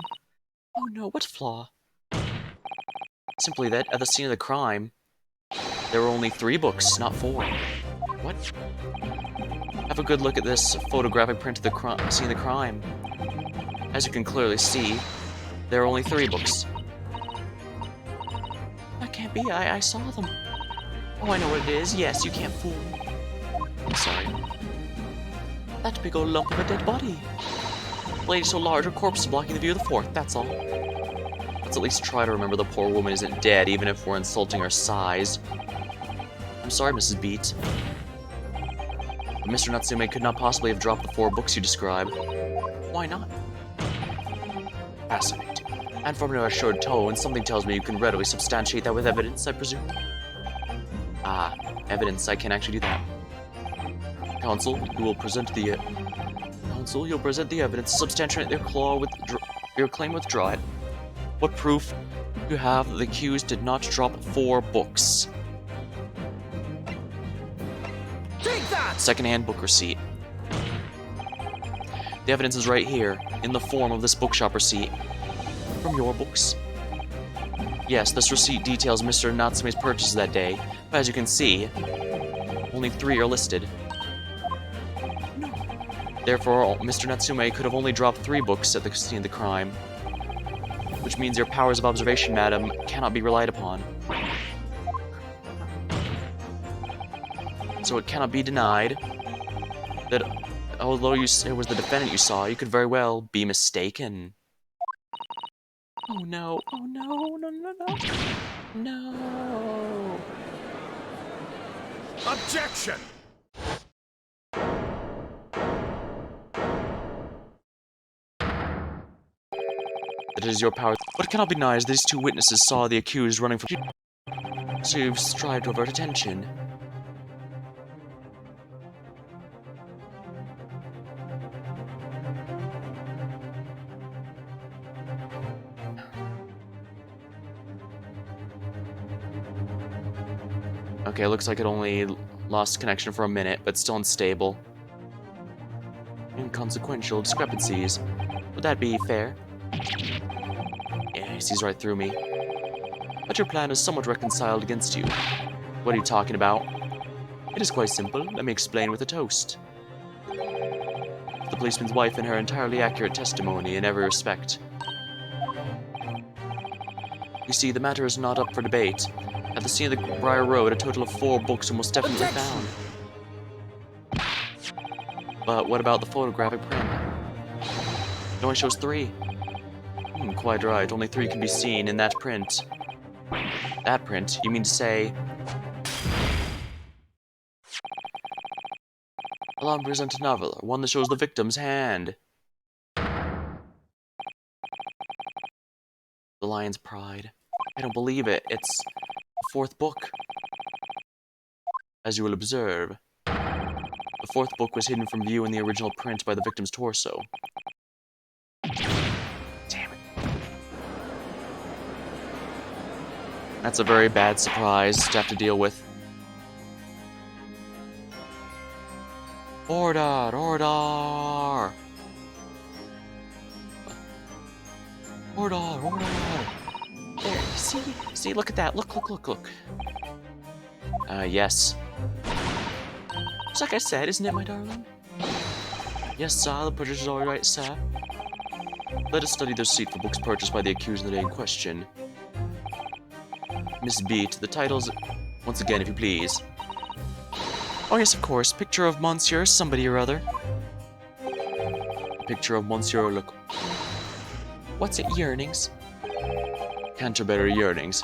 no, what flaw? Simply that, at the scene of the crime, there were only 3 books, not 4. What? Have a good look at this photographic print of the scene of the crime. As you can clearly see, there are only 3 books. That can't be. I saw them. Oh, I know what it is. Yes, you can't fool me. I'm sorry. That big old lump of a dead body. The lady so large, her corpse is blocking the view of the 4th, that's all. Let's at least try to remember the poor woman isn't dead, even if we're insulting her size. I'm sorry, Mrs. Beat. But Mr. Natsume could not possibly have dropped the 4 books you describe. Why not? Fascinating. And from your assured tone, something tells me you can readily substantiate that with evidence, I presume? Ah, evidence, I can actually do that. Counsel, you'll present the evidence to substantiate your claim, withdraw it. What proof do you have that the accused did not drop 4 books? Take that! Second-hand book receipt. The evidence is right here, in the form of this bookshop receipt. From your books. Yes, this receipt details Mr. Natsume's purchases that day, but as you can see, only 3 are listed. No. Therefore, Mr. Natsume could have only dropped 3 books at the scene of the crime, which means your powers of observation, madam, cannot be relied upon. So it cannot be denied that although it was the defendant you saw, you could very well be mistaken. Oh no, oh no, no, no, no. No. Objection! It is your power. What cannot be denied is these 2 witnesses saw the accused running from. So you've strived to avert attention. Okay, looks like it only lost connection for a minute, but still unstable. Inconsequential discrepancies. Would that be fair? Yeah, he sees right through me. But your plan is somewhat reconciled against you. What are you talking about? It is quite simple. Let me explain with a toast. The policeman's wife and her entirely accurate testimony in every respect. You see, the matter is not up for debate. At the scene of the Briar Road, a total of 4 books were most definitely found. But what about the photographic print? It only shows 3. Quite right, only 3 can be seen in that print. That print? You mean to say... Allow me to present another, one that shows the victim's hand. The Lion's Pride. I don't believe it. It's the 4th book. As you will observe, the 4th book was hidden from view in the original print by the victim's torso. Damn it. That's a very bad surprise to have to deal with. Order! Order! Order! Order! There, see, look at that. Look. Yes. Just like I said, isn't it, my darling? Yes, sir, the purchase is all right, sir. Let us study the receipt for books purchased by the accused in the day in question. Miss Beat, the titles... Once again, if you please. Oh yes, of course. Picture of Monsieur somebody or other. Picture of Monsieur look... What's it, yearnings? Canterbury yearnings.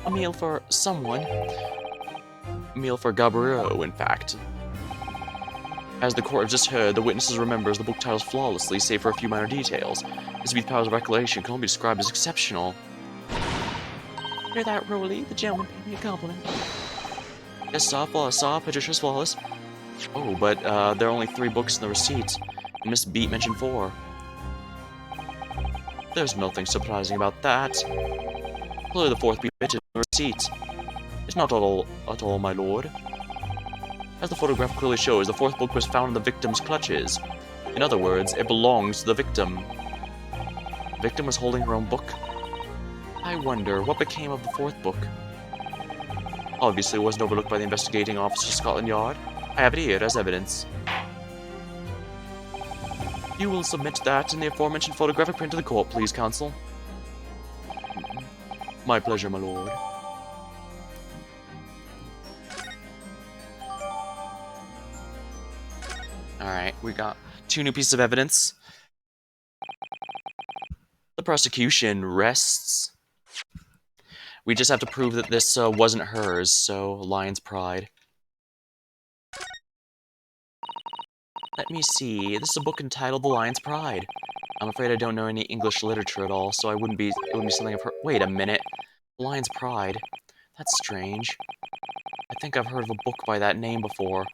A meal for someone. A meal for Gabriel, in fact. As the court has just heard, the witnesses remembers the book titles flawlessly, save for a few minor details. Miss Beat's powers of recollection can only be described as exceptional. Hear that, Rolly? The gentleman paid me a compliment. Yes, sir, flawless, sir. Patricia's flawless. Oh, but there are only 3 books in the receipt, and Miss Beat mentioned 4. There's nothing surprising about that. Clearly the 4th beat mentioned in the receipt. It's not at all, my lord. As the photograph clearly shows, the 4th book was found in the victim's clutches. In other words, it belongs to the victim. The victim was holding her own book. I wonder, what became of the 4th book? Obviously, it wasn't overlooked by the investigating officer of Scotland Yard. I have it here as evidence. You will submit that in the aforementioned photographic print to the court, please, counsel. My pleasure, my lord. Alright, we got 2 new pieces of evidence. The prosecution rests. We just have to prove that this wasn't hers, so Lion's Pride. Let me see. This is a book entitled The Lion's Pride. I'm afraid I don't know any English literature at all, so it wouldn't be something I've heard. Wait a minute. Lion's Pride. That's strange. I think I've heard of a book by that name before,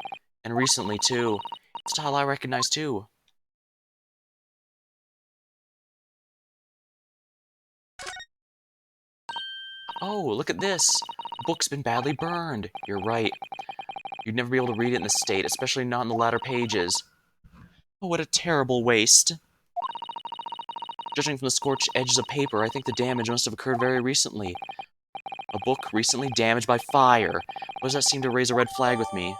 and recently too. It's a title I recognize too. Oh, look at this! The book's been badly burned. You're right. You'd never be able to read it in this state, especially not in the latter pages. Oh, what a terrible waste. Judging from the scorched edges of paper, I think the damage must have occurred very recently. A book recently damaged by fire. What does that seem to raise a red flag with me?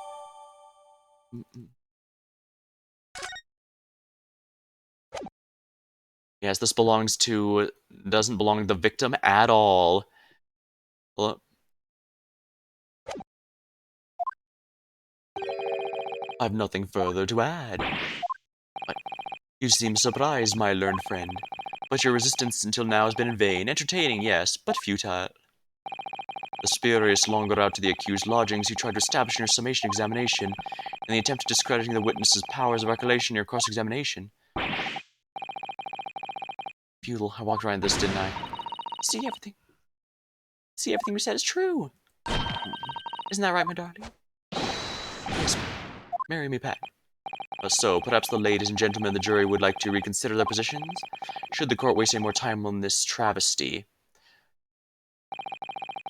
Yes, this doesn't belong to the victim at all. Well, I've nothing further to add. You seem surprised, my learned friend. But your resistance until now has been in vain. Entertaining, yes, but futile. The spurious long route to the accused lodgings you tried to establish in your summation examination, and the attempt at discrediting the witness's powers of recollection in your cross-examination. Futile. I walked around this, didn't I? See everything we said is true. Isn't that right, my darling? Yes, marry me, Pat. So, perhaps the ladies and gentlemen of the jury would like to reconsider their positions? Should the court waste any more time on this travesty?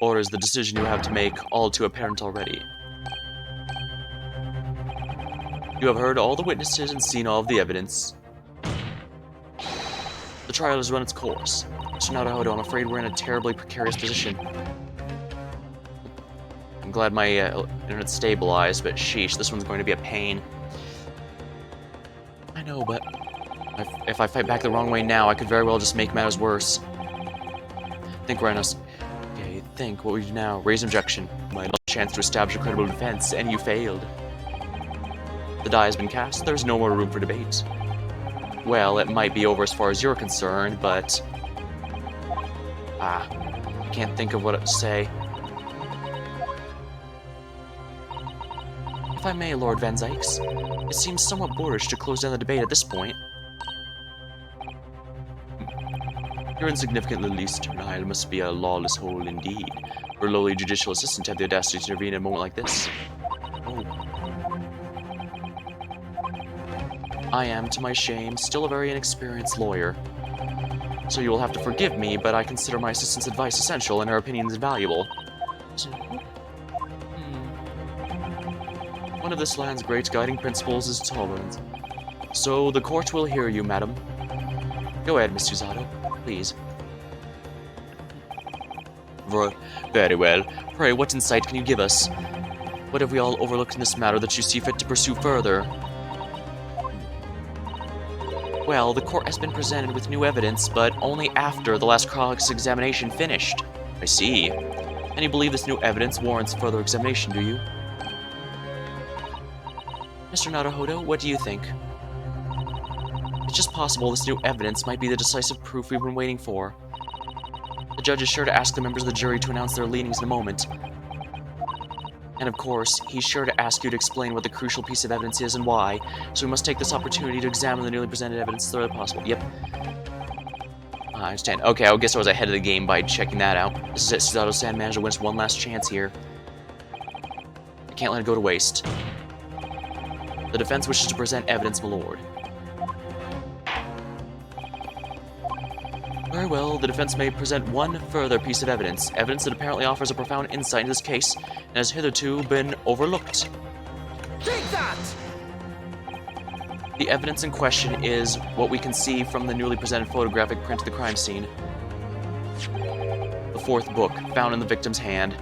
Or is the decision you have to make all too apparent already? You have heard all the witnesses and seen all of the evidence. The trial has run its course. Mr. Naruhodo, I'm afraid we're in a terribly precarious position. I'm glad my internet's stabilized, but sheesh, this one's going to be a pain. I know, but if I fight back the wrong way now, I could very well just make matters worse. Think, Rhinos. Okay, think. What would you do now? Raise objection. My chance to establish a credible defense, and you failed. The die has been cast. There's no more room for debate. Well, it might be over as far as you're concerned, but... I can't think of what to say. If I may, Lord Van Zykes, it seems somewhat boorish to close down the debate at this point. Your insignificant little Eastern Isle must be a lawless hole indeed, for a lowly judicial assistant to have the audacity to intervene at a moment like this. Oh. I am, to my shame, still a very inexperienced lawyer. So you will have to forgive me, but I consider my assistant's advice essential and her opinions invaluable. One of this land's great guiding principles is tolerance. So the court will hear you, madam. Go ahead, Miss Usato, please. Very well. Pray, what insight can you give us? What have we all overlooked in this matter that you see fit to pursue further? Well, the court has been presented with new evidence, but only after the last cross-examination finished. I see. And you believe this new evidence warrants further examination, do you? Mr. Naruhodo, what do you think? It's just possible this new evidence might be the decisive proof we've been waiting for. The judge is sure to ask the members of the jury to announce their leanings in a moment. And of course, he's sure to ask you to explain what the crucial piece of evidence is and why, so we must take this opportunity to examine the newly presented evidence as thoroughly possible. Yep. I understand. Okay, I guess I was ahead of the game by checking that out. This is it. Suzato-san managed to win us one last chance here. I can't let it go to waste. The defense wishes to present evidence, my lord. Very well, the defense may present one further piece of evidence. Evidence that apparently offers a profound insight into this case, and has hitherto been overlooked. Take that! The evidence in question is what we can see from the newly presented photographic print of the crime scene. The fourth book, found in the victim's hand.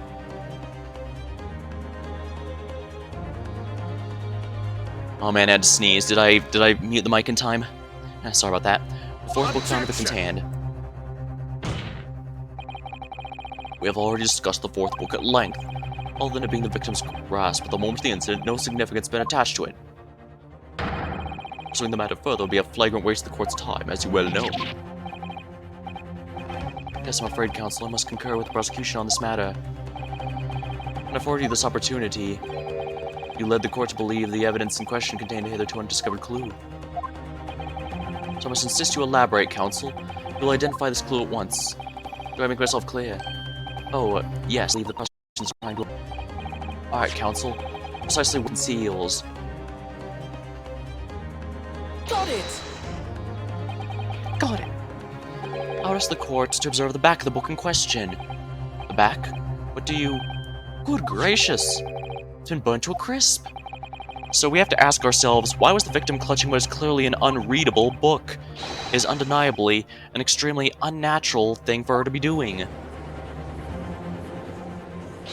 Oh man, I had to sneeze. Did I mute the mic in time? Sorry about that. The fourth book found in the victim's hand. We have already discussed the fourth book at length, other than it being the victim's grasp at the moment of the incident, no significance has been attached to it. Pursuing the matter further would be a flagrant waste of the court's time, as you well know. Yes, I'm afraid, counsel, I must concur with the prosecution on this matter. When I afforded you this opportunity, you led the court to believe the evidence in question contained a hitherto undiscovered clue. So I must insist you elaborate, counsel. You will identify this clue at once. Do I make myself clear? Oh, yes, leave the prosecution's trying to... Alright, counsel. Precisely what conceals. Got it! Got it. I'll ask the court to observe the back of the book in question. The back? What do you... Good gracious! It's been burnt to a crisp. So we have to ask ourselves, why was the victim clutching what is clearly an unreadable book? It is undeniably an extremely unnatural thing for her to be doing.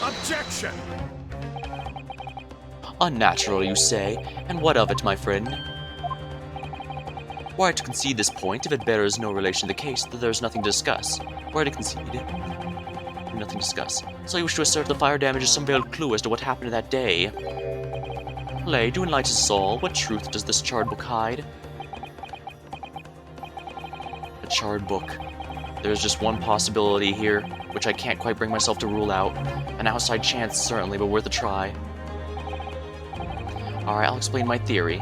Objection! Unnatural, you say? And what of it, my friend? Were I to concede this point, if it bears no relation to the case, that there is nothing to discuss. Were I to concede it, nothing to discuss. So you wish to assert the fire damage is some veiled clue as to what happened that day? Lay, do enlighten us all. What truth does this charred book hide? A charred book. There's just one possibility here, which I can't quite bring myself to rule out. An outside chance, certainly, but worth a try. Alright, I'll explain my theory.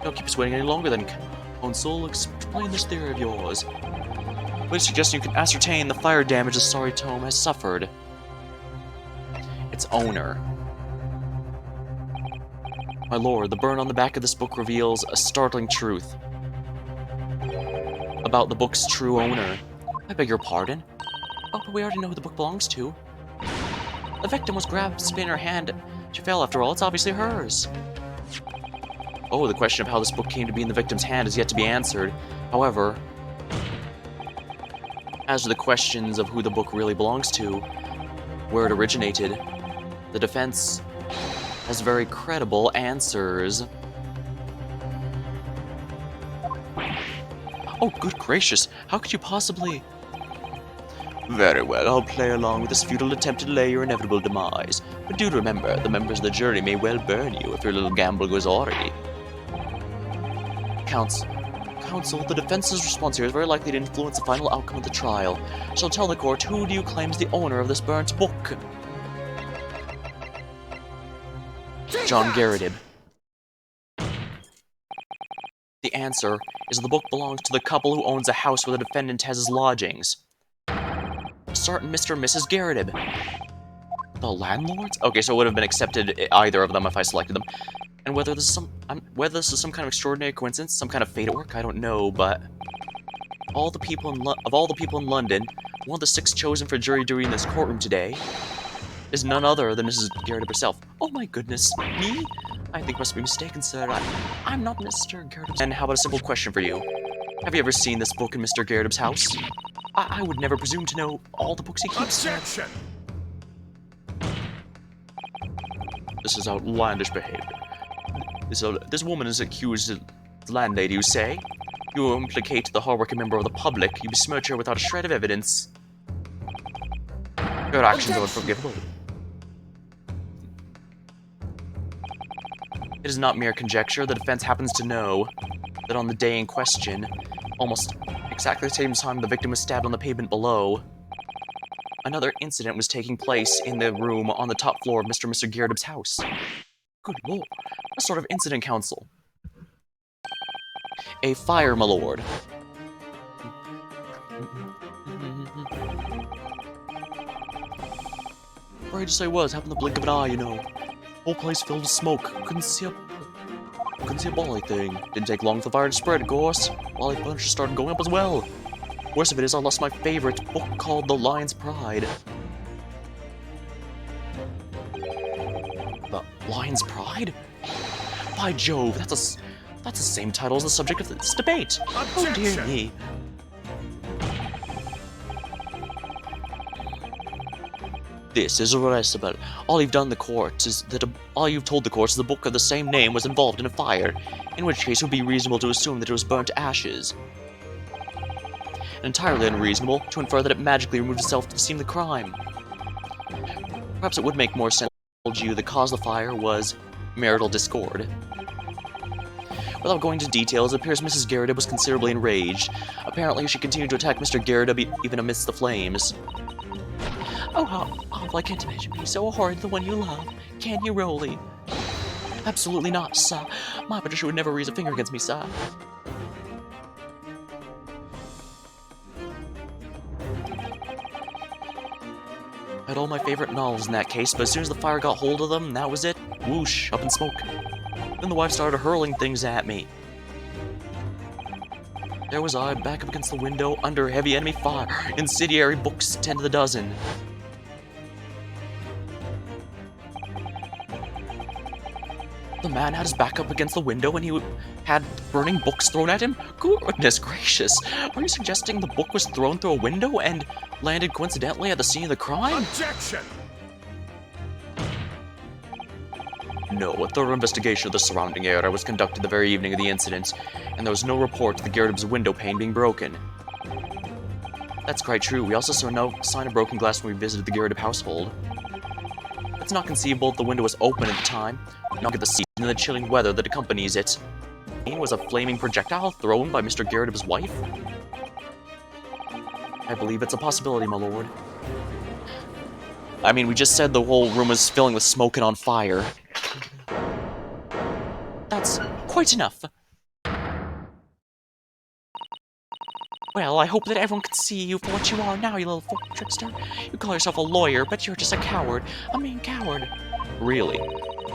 Don't keep us waiting any longer then, counsel. Explain this theory of yours. We're suggesting you can ascertain the fire damage the sorry tome has suffered. Its owner. My lord, the burn on the back of this book reveals a startling truth about the book's true owner. I beg your pardon? Oh, but we already know who the book belongs to. The victim was grasped in her hand. She fell, after all. It's obviously hers. Oh, the question of how this book came to be in the victim's hand is yet to be answered. However, as to the questions of who the book really belongs to, where it originated, the defense has very credible answers. Oh, good gracious, how could you possibly... Very well, I'll play along with this futile attempt to delay your inevitable demise. But do remember, the members of the jury may well burn you if your little gamble goes awry. Counsel, the defense's response here is very likely to influence the final outcome of the trial. So tell the court, who do you claim is the owner of this burnt book? John Garridib. The answer is the book belongs to the couple who owns a house where the defendant has his lodgings. A certain Mr. and Mrs. Garridib. The landlords? Okay, so it would have been accepted either of them if I selected them. And whether this is some kind of extraordinary coincidence, some kind of fate at work, I don't know, but all the people in London, one of the 6 chosen for jury duty in this courtroom today is none other than Mrs. Garridib herself. Oh my goodness, me? I think I must be mistaken, sir. I'm not Mr. Garridib's. And how about a simple question for you? Have you ever seen this book in Mr. Garridib's house? I would never presume to know all the books he keeps. Objection! This is outlandish behavior. This woman is accused of the landlady, you say? You implicate the hardworking member of the public. You besmirch her without a shred of evidence. Your actions are unforgivable. It is not mere conjecture. The defense happens to know that on the day in question, almost exactly the same time the victim was stabbed on the pavement below, another incident was taking place in the room on the top floor of Mr. and Mr. Garridib's house. Good lord. What sort of incident, counsel? A fire, my lord. Afraid to say was, happened in the blink of an eye, you know. Whole place filled with smoke. Couldn't see a bally thing. Didn't take long for the fire to spread, of course. Wally Punch started going up as well. Worst of it is I lost my favorite book called The Lion's Pride. The Lion's Pride? By Jove, that's the same title as the subject of this debate. Oh dear me. This is irreversible. All you've told the courts is the book of the same name was involved in a fire, in which case it would be reasonable to assume that it was burnt to ashes. And entirely unreasonable to infer that it magically removed itself to seem the crime. Perhaps it would make more sense if I told you the cause of the fire was marital discord. Without going into details, it appears Mrs. Garrett was considerably enraged. Apparently, she continued to attack Mr. Garrett even amidst the flames. Oh, how awful, I can't imagine being so horrid the one you love. Can you, Rolly? Absolutely not, sir. My Patricia would never raise a finger against me, sir. I had all my favorite novels in that case, but as soon as the fire got hold of them, that was it. Whoosh, up in smoke. Then the wife started hurling things at me. There was I, back up against the window, under heavy enemy fire, incendiary books 10 to the dozen. The man had his back up against the window and he had burning books thrown at him? Goodness gracious! Are you suggesting the book was thrown through a window and landed coincidentally at the scene of the crime? Objection! No, a thorough investigation of the surrounding area was conducted the very evening of the incident, and there was no report of the Garrett's window pane being broken. That's quite true. We also saw no sign of broken glass when we visited the Garrett household. It's not conceivable that the window was open at the time, not at the season and the chilling weather that accompanies it. Was a flaming projectile thrown by Mr. Garrett's wife? I believe it's a possibility, my lord. I mean, we just said the whole room was filling with smoke and on fire. That's quite enough. Well, I hope that everyone can see you for what you are now, you little folk trickster. You call yourself a lawyer, but you're just a coward. A mean coward. Really?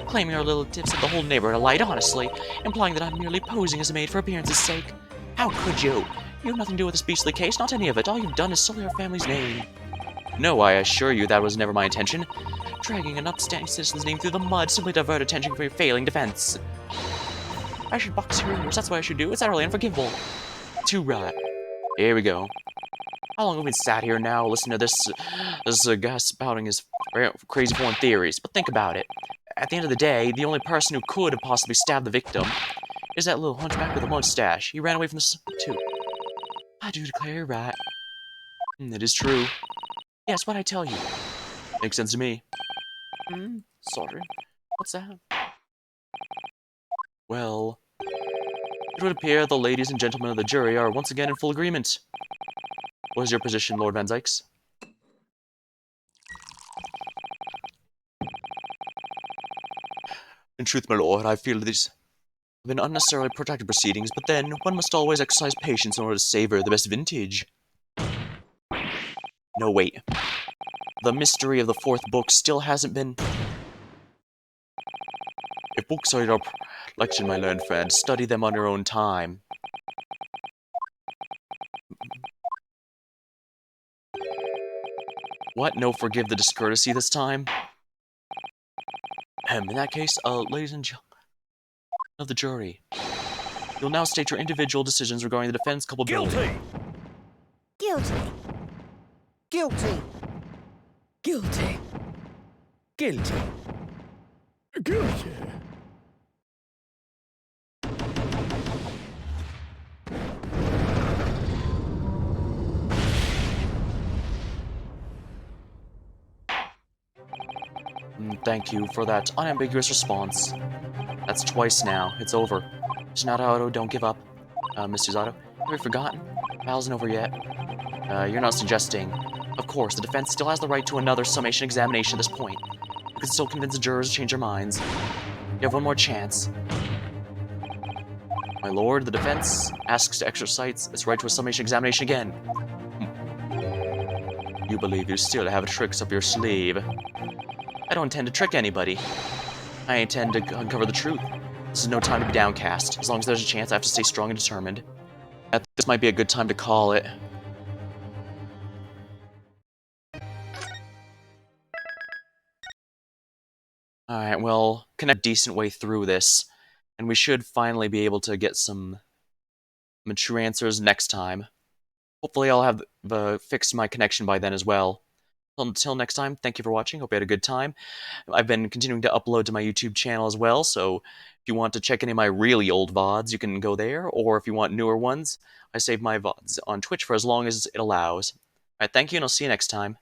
Claiming our little tips of the whole neighborhood are light, honestly, implying that I'm merely posing as a maid for appearance's sake. How could you? You have nothing to do with this beastly case, not any of it. All you've done is sully our family's name. No, I assure you that was never my intention. Dragging an upstanding citizen's name through the mud simply to divert attention from your failing defense. I should box your ears, that's what I should do. It's utterly unforgivable. Too right. Here we go. How long have we sat here now listening to this guy spouting his crazy foreign theories? But think about it. At the end of the day, the only person who could have possibly stabbed the victim is that little hunchback with a mustache. He ran away from the too. I do declare you're right. It is true. Yes, what'd I tell you? Makes sense to me. Sorry. What's that? Well, it would appear the ladies and gentlemen of the jury are once again in full agreement. What is your position, Lord Van Zykes? In truth, my lord, I feel these have been unnecessarily protracted proceedings, but then one must always exercise patience in order to savor the best vintage. No, wait. The mystery of the fourth book still hasn't been... If books are your election, my learned friend, study them on your own time. What? No, forgive the discourtesy this time? In that case, ladies and gentlemen of the jury, you'll now state your individual decisions regarding the defense culpability. Guilty! Guilty. Guilty! Guilty! Guilty! Thank you for that unambiguous response. That's twice now. It's over. Sonata Otto, don't give up. Mr. Otto, have you forgotten? Battle's not over yet. You're not suggesting. Of course, the defense still has the right to another summation examination at this point. You can still convince the jurors to change their minds. You have one more chance. My lord, the defense asks to exercise its right to a summation examination again. You believe you still have tricks up your sleeve. I don't intend to trick anybody. I intend to uncover the truth. This is no time to be downcast. As long as there's a chance, I have to stay strong and determined. I think this might be a good time to call it. Alright, well, connect a decent way through this, and we should finally be able to get some mature answers next time. Hopefully I'll have fixed my connection by then as well. Until next time, thank you for watching. Hope you had a good time. I've been continuing to upload to my YouTube channel as well, so if you want to check any of my really old VODs, you can go there, or if you want newer ones, I save my VODs on Twitch for as long as it allows. Alright, thank you, and I'll see you next time.